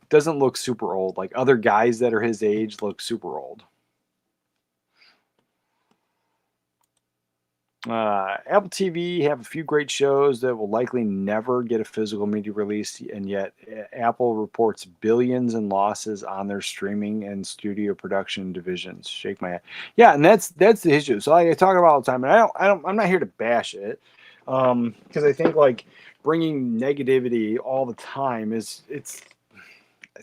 Speaker 4: doesn't look super old. Like other guys that are his age look super old. Apple TV have a few great shows that will likely never get a physical media release, and yet Apple reports billions in losses on their streaming and studio production divisions. Shake my head. Yeah, and that's the issue. So I talk about all the time, and I'm not here to bash it, because I think like bringing negativity all the time it's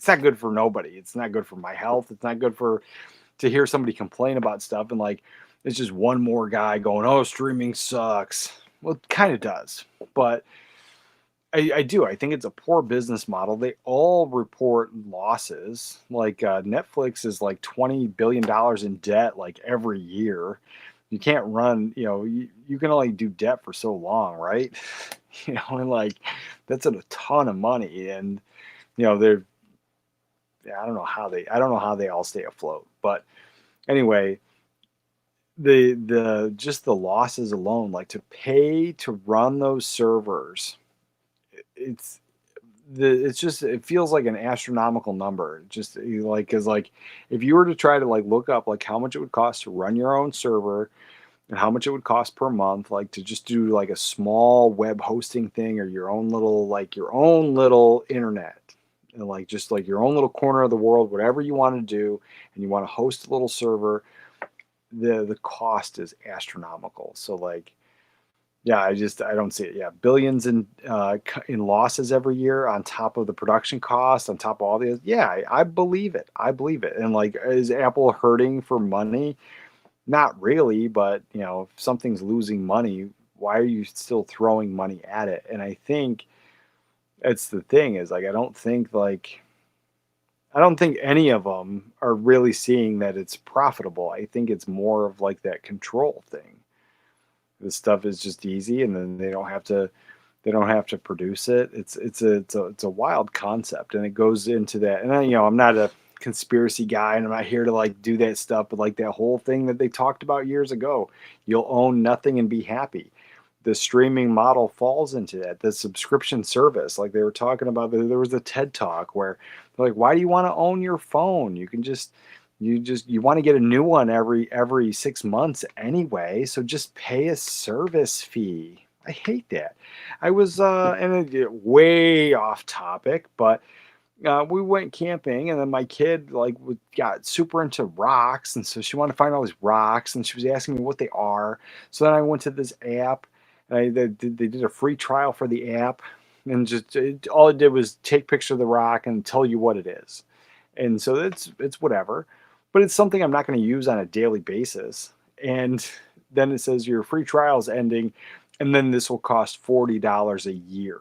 Speaker 4: not good for nobody. It's not good for my health. It's not good to hear somebody complain about stuff and like it's just one more guy going, "Oh, streaming sucks." Well, it kind of does, but I do. I think it's a poor business model. They all report losses. Like Netflix is like $20 billion in debt like every year. You can't run, you can only do debt for so long, right? And like that's a ton of money. And, they're, I don't know how they all stay afloat. But anyway, the just the losses alone, like to pay to run those servers, it's it's just it feels like an astronomical number. Just like because like if you were to try to like look up like how much it would cost to run your own server and how much it would cost per month, like to just do like a small web hosting thing or your own little internet, and like just like your own little corner of the world, whatever you want to do, and you want to host a little server, the cost is astronomical. So like, yeah, I don't see it. Yeah, billions in losses every year on top of the production cost, on top of all these. Yeah, I believe it. I believe it. And like, is Apple hurting for money? Not really, but if something's losing money, why are you still throwing money at it? And I think it's the thing is like I don't think any of them are really seeing that it's profitable. I think it's more of like that control thing. This stuff is just easy, and then they don't have to produce it. It's a wild concept, and it goes into that. And I'm not a conspiracy guy, and I'm not here to like do that stuff, but like that whole thing that they talked about years ago, you'll own nothing and be happy. The streaming model falls into that. The subscription service, like they were talking about, there was a TED talk where they're like, why do you want to own your phone? You want to get a new one every 6 months anyway, so just pay a service fee. I hate that. I was and it way off topic, but we went camping, and then my kid like got super into rocks, and so she wanted to find all these rocks, and she was asking me what they are. So then I went to this app, and they did a free trial for the app, and just all it did was take picture of the rock and tell you what it is, and so it's whatever, but it's something I'm not going to use on a daily basis. And then it says your free trial is ending, and then this will cost $40 a year.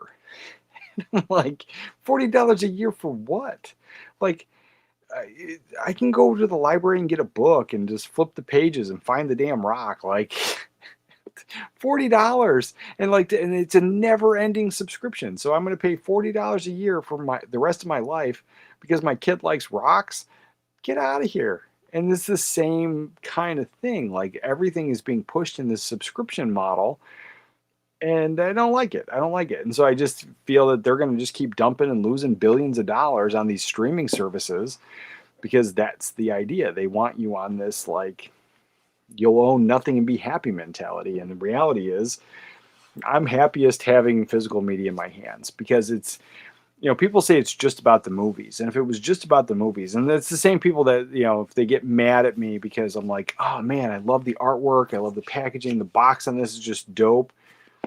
Speaker 4: Like $40 a year for what? Like I can go to the library and get a book and just flip the pages and find the damn rock. Like $40, and it's a never-ending subscription. So I'm going to pay $40 a year for the rest of my life because my kid likes rocks. Get out of here. And it's the same kind of thing. Like everything is being pushed in this subscription model, and I don't like it. I don't like it. And so I just feel that they're going to just keep dumping and losing billions of dollars on these streaming services because that's the idea. They want you on this, like, you'll own nothing and be happy mentality. And the reality is, I'm happiest having physical media in my hands because it's, people say it's just about the movies. And if it was just about the movies, and it's the same people that, if they get mad at me because I'm like, oh man, I love the artwork, I love the packaging, the box on this is just dope.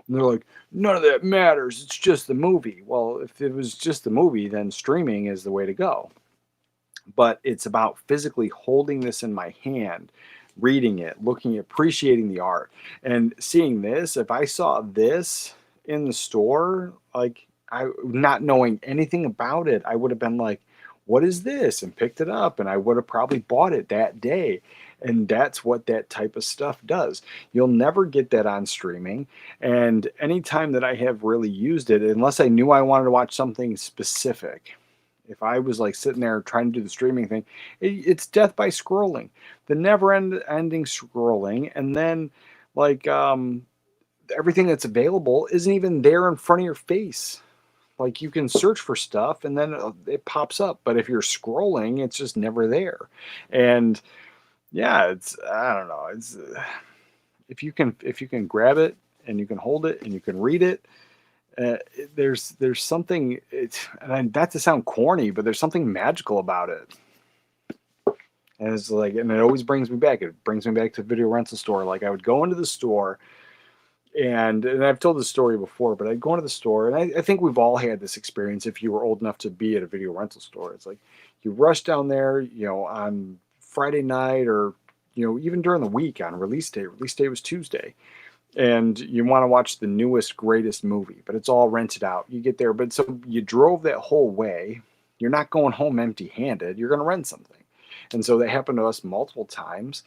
Speaker 4: And they're like, none of that matters. It's just the movie. Well, if it was just the movie, then streaming is the way to go. But it's about physically holding this in my hand, reading it, looking, appreciating the art, and seeing this. If I saw this in the store, like I not knowing anything about it, I would have been like, what is this? And picked it up, and I would have probably bought it that day. And that's what that type of stuff does. You'll never get that on streaming. And anytime that I have really used it, unless I knew I wanted to watch something specific, if I was like sitting there trying to do the streaming thing, it's death by scrolling, the never-ending scrolling. And then like everything that's available isn't even there in front of your face. Like you can search for stuff and then it pops up, but if you're scrolling, it's just never there. And yeah, I don't know. It's if you can grab it and you can hold it and you can read it, there's something. Not to sound corny, but there's something magical about it. And it's like, and it always brings me back. It brings me back to the video rental store. Like I would go into the store, and I've told this story before, but I'd go into the store, and I think we've all had this experience if you were old enough to be at a video rental store. It's like you rush down there, on Friday night or, even during the week on release day. Release day was Tuesday. And you want to watch the newest, greatest movie, but it's all rented out. You get there, but so you drove that whole way. You're not going home empty-handed. You're going to rent something. And so that happened to us multiple times.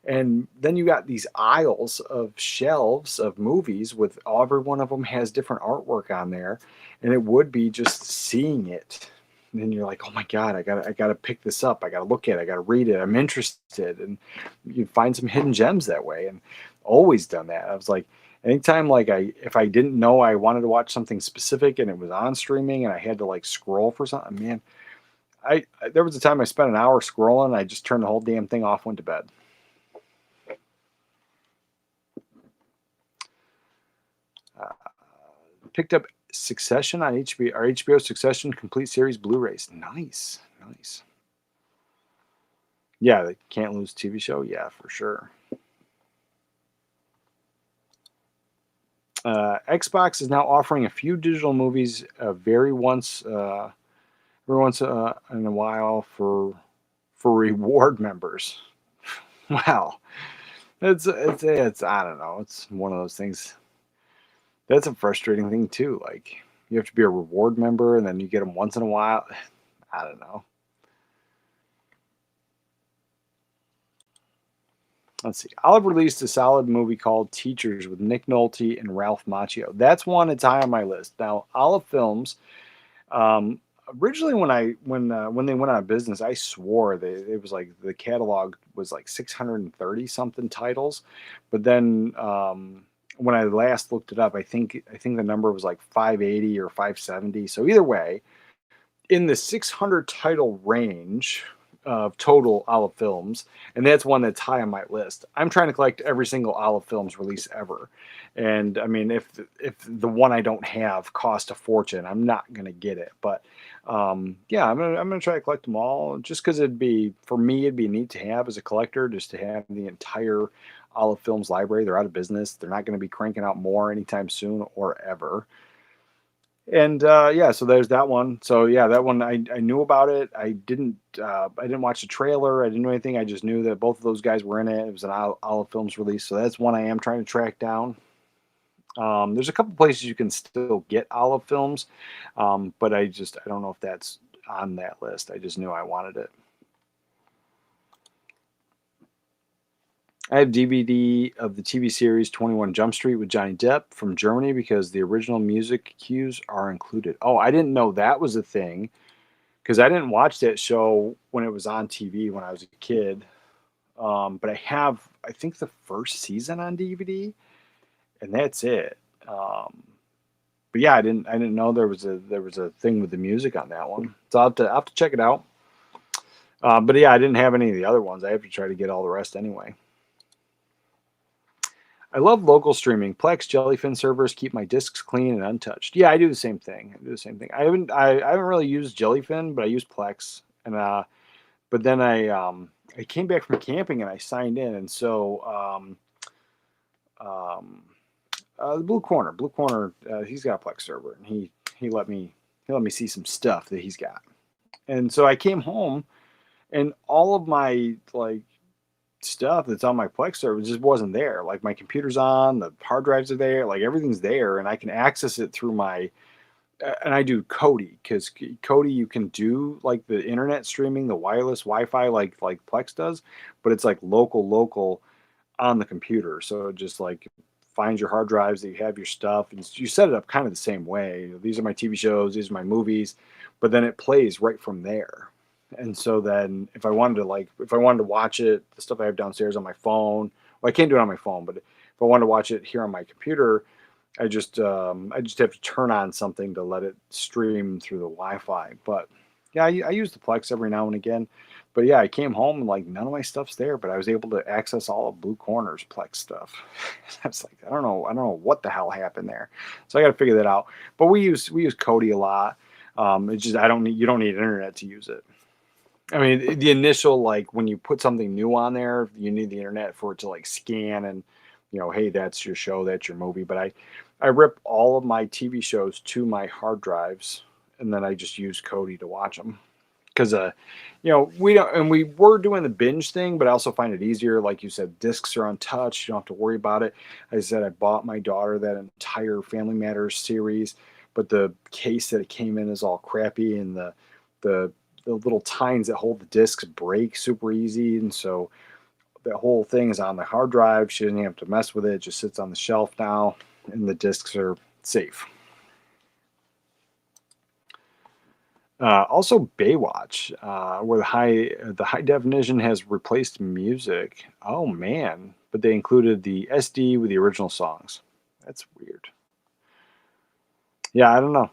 Speaker 4: And then you got these aisles of shelves of movies with every one of them has different artwork on there. And it would be just seeing it. And then you're like, oh my God, I gotta pick this up. I gotta look at it. I gotta read it. I'm interested. And you find some hidden gems that way. And always done that. I was like, anytime like if I didn't know I wanted to watch something specific and it was on streaming and I had to like scroll for something, man, there was a time I spent an hour scrolling. I just turned the whole damn thing off, went to bed. Uh, Picked up Succession on HBO, or HBO Succession complete series Blu-rays. Nice, nice. Yeah, the Can't Lose TV show. Yeah, for sure. Xbox is now offering a few digital movies every once in a while for reward members. Wow, it's I don't know. It's one of those things. That's a frustrating thing too. Like you have to be a reward member, and then you get them once in a while. I don't know. Let's see. Olive released a solid movie called Teachers with Nick Nolte and Ralph Macchio. That's one that's high on my list. Now, Olive Films. Um, Originally, when they went out of business, I swore it was like the catalog was like 630 something titles, but then when I last looked it up, I think the number was like 580 or 570. So either way, in the 600 title range of total Olive Films, and that's one that's high on my list. I'm trying to collect every single Olive Films release ever, and I mean, if the one I don't have cost a fortune, I'm not gonna get it. But yeah, I'm gonna try to collect them all, just because it'd be neat to have as a collector, just to have the entire Olive Films library. They're out of business. They're not going to be cranking out more anytime soon or ever. And yeah, so there's that one. So yeah, that one I knew about it. I didn't watch the trailer. I didn't know anything. I just knew that both of those guys were in it. It was an Olive Films release, so that's one I am trying to track down. There's a couple places you can still get Olive Films, but I don't know if that's on that list. I just knew I wanted it. I have DVD of the TV series 21 Jump Street with Johnny Depp from Germany because the original music cues are included. Oh, I didn't know that was a thing because I didn't watch that show when it was on TV when I was a kid. But I think, the first season on DVD, and that's it. But yeah, I didn't know there was a thing with the music on that one. So I'll have to check it out. But yeah, I didn't have any of the other ones. I have to try to get all the rest anyway. I love local streaming. Plex Jellyfin servers keep my discs clean and untouched. Yeah, I do the same thing. I haven't really used Jellyfin, but I use Plex. And but then I came back from camping and I signed in, and so um, the Blue Corner, he's got a Plex server, and he let me see some stuff that he's got. And so I came home, and all of my like stuff that's on my Plex server just wasn't there. Like my computer's on, the hard drives are there, like everything's there, and I can access it through my. And I do Kodi because Kodi you can do like the internet streaming, the wireless Wi-Fi like Plex does, but it's like local on the computer. So it just like finds your hard drives that you have your stuff, and you set it up kind of the same way. These are my TV shows, these are my movies, but then it plays right from there. And so then if I wanted to watch it, the stuff I have downstairs on my phone, well, I can't do it on my phone, but if I wanted to watch it here on my computer, I just have to turn on something to let it stream through the Wi-Fi. But yeah, I use the Plex every now and again. But yeah, I came home and like none of my stuff's there, but I was able to access all of Blue Corner's Plex stuff. I was like, I don't know what the hell happened there. So I got to figure that out. But we use Kodi a lot. It's just you don't need internet to use it. I mean, the initial, like when you put something new on there, you need the internet for it to like scan and, hey, that's your show, that's your movie. But I rip all of my TV shows to my hard drives, and then I just use Kodi to watch them. Because, we don't, and we were doing the binge thing, but I also find it easier. Like you said, discs are untouched. You don't have to worry about it. I said I bought my daughter that entire Family Matters series, but the case that it came in is all crappy, and the little tines that hold the discs break super easy, and so that whole thing is on the hard drive. She doesn't have to mess with it. It just sits on the shelf now, and the discs are safe. Also, Baywatch, where the high definition has replaced music. Oh man! But they included the SD with the original songs. That's weird. Yeah, I don't know.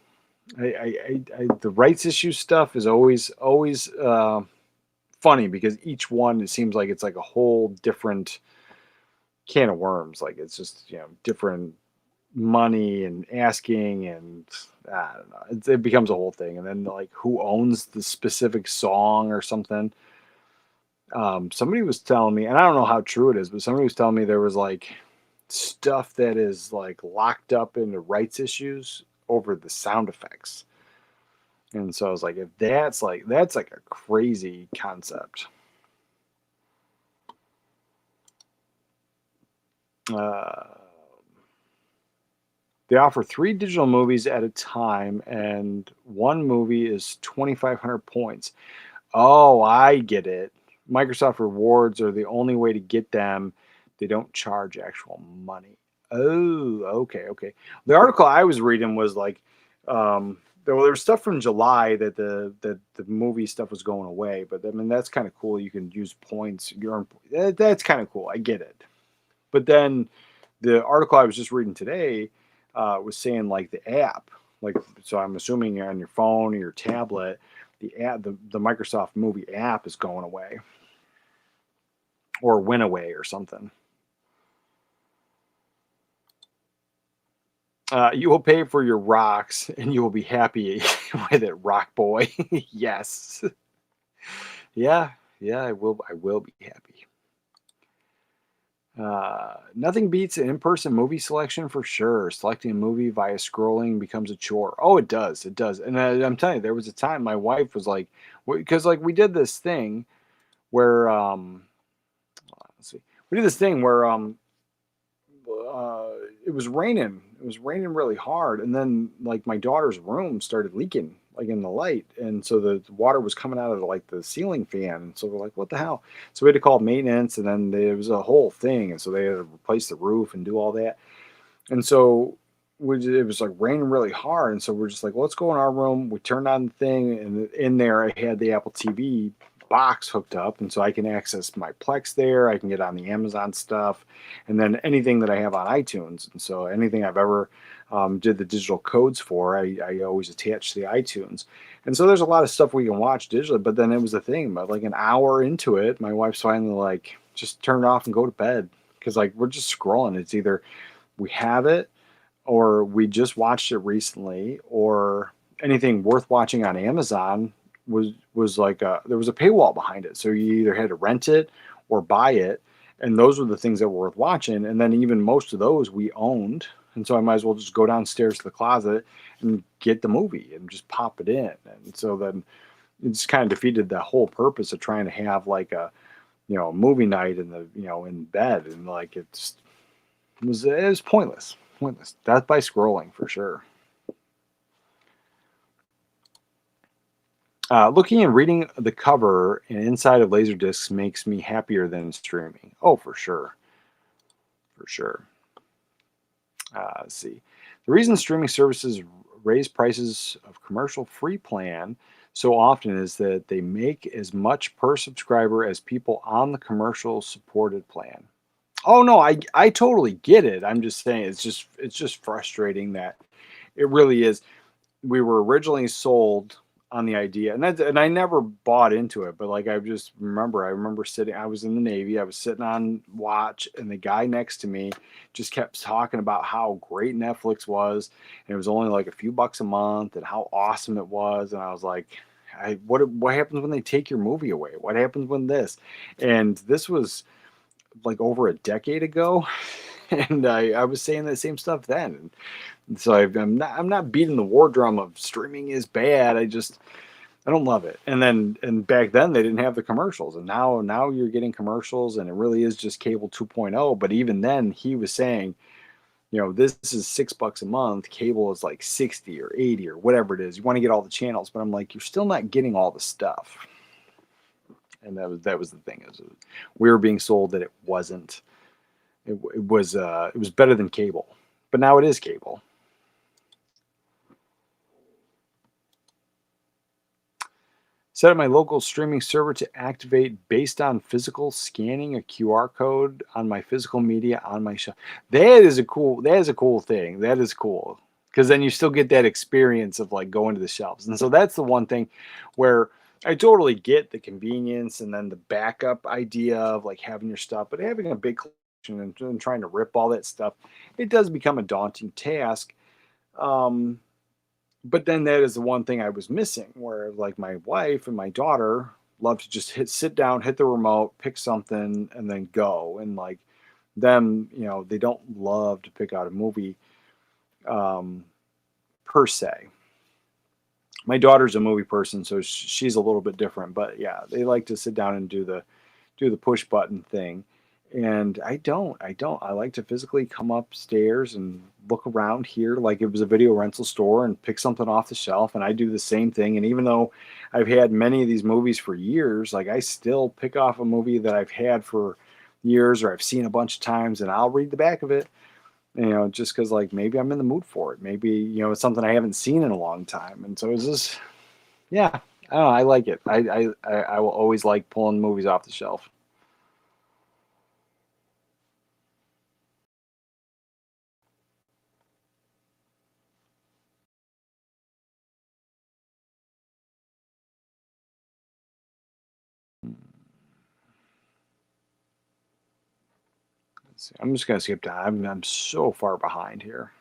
Speaker 4: The rights issue stuff is always funny because each one it seems like it's like a whole different can of worms. Like it's just different money and asking and I don't know. It becomes a whole thing. And then like who owns the specific song or something. Somebody was telling me, and I don't know how true it is, but somebody was telling me there was like stuff that is like locked up into rights issues over the sound effects. And so I was like, if that's like a crazy concept. They offer 3 digital movies at a time, and one movie is 2,500 points. Oh, I get it. Microsoft rewards are the only way to get them. They don't charge actual money. Oh, okay. The article I was reading was like, there was stuff from July that the movie stuff was going away, but I mean that's kind of cool. You can use points. That's kind of cool. I get it. But then the article I was just reading today was saying like the app, like so I'm assuming you're on your phone or your tablet, the app, the Microsoft Movie app is going away or went away or something. You will pay for your rocks and you will be happy with it, rock boy. Yes. Yeah, I will be happy. Nothing beats an in-person movie selection for sure. Selecting a movie via scrolling becomes a chore. Oh, it does. And I'm telling you, there was a time my wife was like, because like we did this thing where let's see, we did this thing where it was raining. It was raining really hard, and then like my daughter's room started leaking, like in the light, and so the water was coming out of like the ceiling fan. And so we're like, "What the hell?" So we had to call maintenance, and then there was a whole thing, and so they had to replace the roof and do all that. And so it was like raining really hard, and so we're just like, well, "Let's go in our room." We turned on the thing, and in there I had the Apple TV box hooked up, and so I can access my Plex there. I can get on the Amazon stuff, and then anything that I have on iTunes. And so anything I've ever did the digital codes for, I always attach to the iTunes. And so there's a lot of stuff we can watch digitally. But then it was the thing, but like an hour into it, my wife's finally like, just turn it off and go to bed because like we're just scrolling. It's either we have it or we just watched it recently, or anything worth watching on Amazon was like there was a paywall behind it, so you either had to rent it or buy it, and those were the things that were worth watching. And then even most of those we owned, and so I might as well just go downstairs to the closet and get the movie and just pop it in. And so then it just kind of defeated the whole purpose of trying to have like a movie night in the in bed, and like it was pointless. That's by scrolling for sure. Looking and reading the cover and inside of Laserdiscs makes me happier than streaming. Oh, for sure. For sure. Let's see. The reason streaming services raise prices of commercial-free plan so often is that they make as much per subscriber as people on the commercial-supported plan. Oh no, I totally get it. I'm just saying it's just frustrating that it really is. We were originally sold on the idea, and I never bought into it, but like I remember sitting, I was in the Navy, I was sitting on watch, and the guy next to me just kept talking about how great Netflix was, and it was only like a few bucks a month, and how awesome it was. And I was like, what happens when they take your movie away? What happens when this? And this was like over a decade ago, and I was saying the same stuff then. And so I'm not beating the war drum of streaming is bad. I don't love it. And back then they didn't have the commercials, and now you're getting commercials, and it really is just cable 2.0. But even then he was saying, this is $6 a month. Cable is like 60 or 80 or whatever it is. You want to get all the channels, but I'm like, you're still not getting all the stuff. and that was the thing, is we were being sold that it wasn't. It was better than cable, but now it is cable. Set up my local streaming server to activate based on physical scanning a QR code on my physical media on my shelf. That is a cool thing. That is cool. Because then you still get that experience of like going to the shelves. And so that's the one thing where I totally get the convenience and then the backup idea of like having your stuff, but having a big collection and trying to rip all that stuff, it does become a daunting task. Um, but then that is the one thing I was missing, where like my wife and my daughter love to just sit down, hit the remote, pick something, and then go. And like them, they don't love to pick out a movie um, per se. My daughter's a movie person, so she's a little bit different. But yeah, they like to sit down and do the push button thing. And I like to physically come upstairs and look around here like it was a video rental store and pick something off the shelf. And I do the same thing. And even though I've had many of these movies for years, like I still pick off a movie that I've had for years or I've seen a bunch of times, and I'll read the back of it, just because like maybe I'm in the mood for it. Maybe, it's something I haven't seen in a long time. And so it's just, yeah, I don't know. I like it. I will always like pulling movies off the shelf. Let's see. I'm just gonna skip down. I'm so far behind here.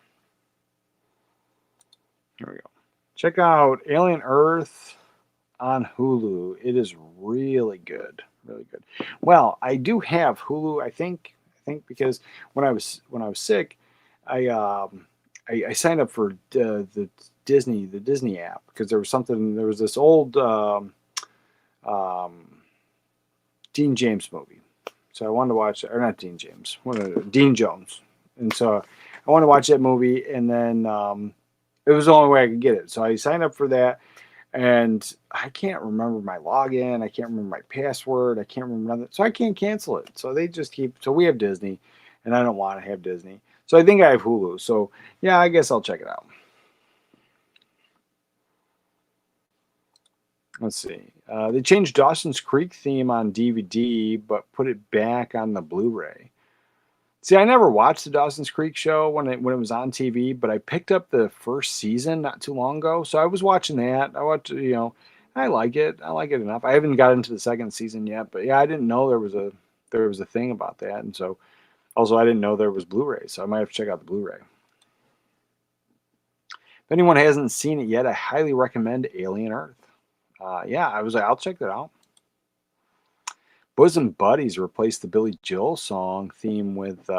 Speaker 4: Here we go. Check out Alien Earth on Hulu. It is really good, really good. Well, I do have Hulu. I think because when I was sick, I signed up for the Disney app because there was this old um, Dean James movie. So I wanted to watch, or not Dean James, Dean Jones. And so I wanted to watch that movie, and then it was the only way I could get it. So I signed up for that, and I can't remember my login. I can't remember my password. I can't remember nothing. So I can't cancel it. So they just so we have Disney, and I don't want to have Disney. So I think I have Hulu. So yeah, I guess I'll check it out. Let's see. They changed Dawson's Creek theme on DVD, but put it back on the Blu-ray. See, I never watched the Dawson's Creek show when it was on TV, but I picked up the first season not too long ago, so I was watching that. I like it. I like it enough. I haven't got into the second season yet, but yeah, I didn't know there was a thing about that, and so also I didn't know there was Blu-ray, so I might have to check out the Blu-ray. If anyone hasn't seen it yet, I highly recommend Alien Earth. Yeah, I was like, I'll check that out. Bosom Buddies replaced the Billy Joel song theme with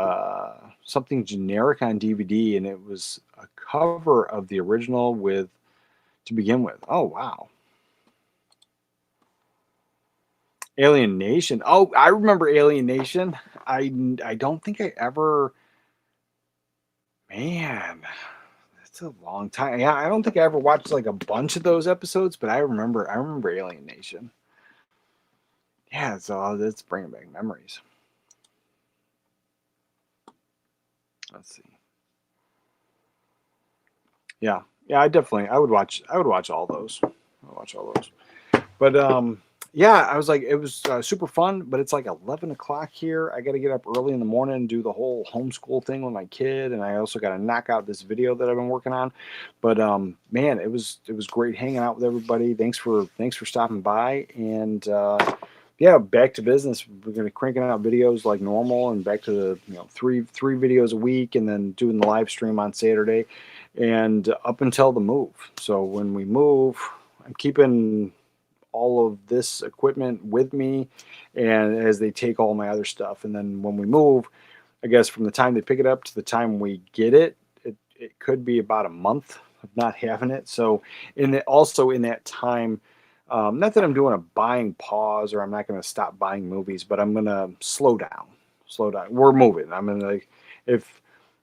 Speaker 4: something generic on DVD, and it was a cover of the original to begin with. Oh, wow. Alien Nation. Oh, I remember Alien Nation. I don't think I ever. Man, that's a long time. Yeah, I don't think I ever watched like a bunch of those episodes, but I remember Alien Nation. Yeah, so that's bringing back memories. Let's see. Yeah, I would watch all those. I would watch all those. But yeah, I was like, it was super fun. But it's like 11 o'clock here. I got to get up early in the morning and do the whole homeschool thing with my kid, and I also got to knock out this video that I've been working on. But man, it was great hanging out with everybody. Thanks for stopping by, and yeah, back to business. We're gonna cranking out videos like normal, and back to the three videos a week, and then doing the live stream on Saturday, and up until the move. So when we move, I'm keeping all of this equipment with me, and as they take all my other stuff, and then when we move, I guess from the time they pick it up to the time we get it, it could be about a month of not having it. So also in that time. Not that I'm doing a buying pause or I'm not going to stop buying movies, but I'm going to slow down. Slow down. We're moving. I'm going to, if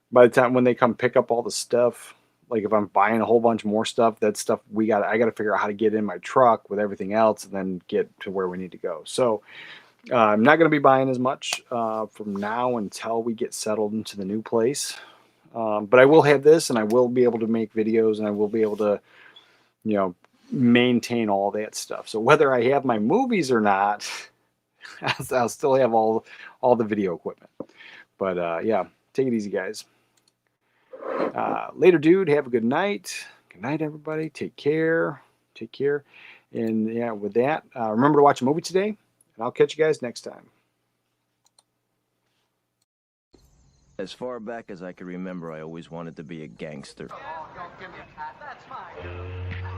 Speaker 4: by the time when they come pick up all the stuff, like if I'm buying a whole bunch more stuff, that's stuff I got to figure out how to get in my truck with everything else and then get to where we need to go. So I'm not going to be buying as much from now until we get settled into the new place. But I will have this, and I will be able to make videos, and I will be able to, you know, maintain all that stuff. So whether I have my movies or not, I'll still have all the video equipment. But yeah, take it easy, guys. Later, dude. Have a good night. Good night, everybody. Take care. Take care. And yeah, with that, remember to watch a movie today, and I'll catch you guys next time.
Speaker 1: As far back as I can remember, I always wanted to be a gangster.
Speaker 2: Oh, don't give me a pat. That's fine.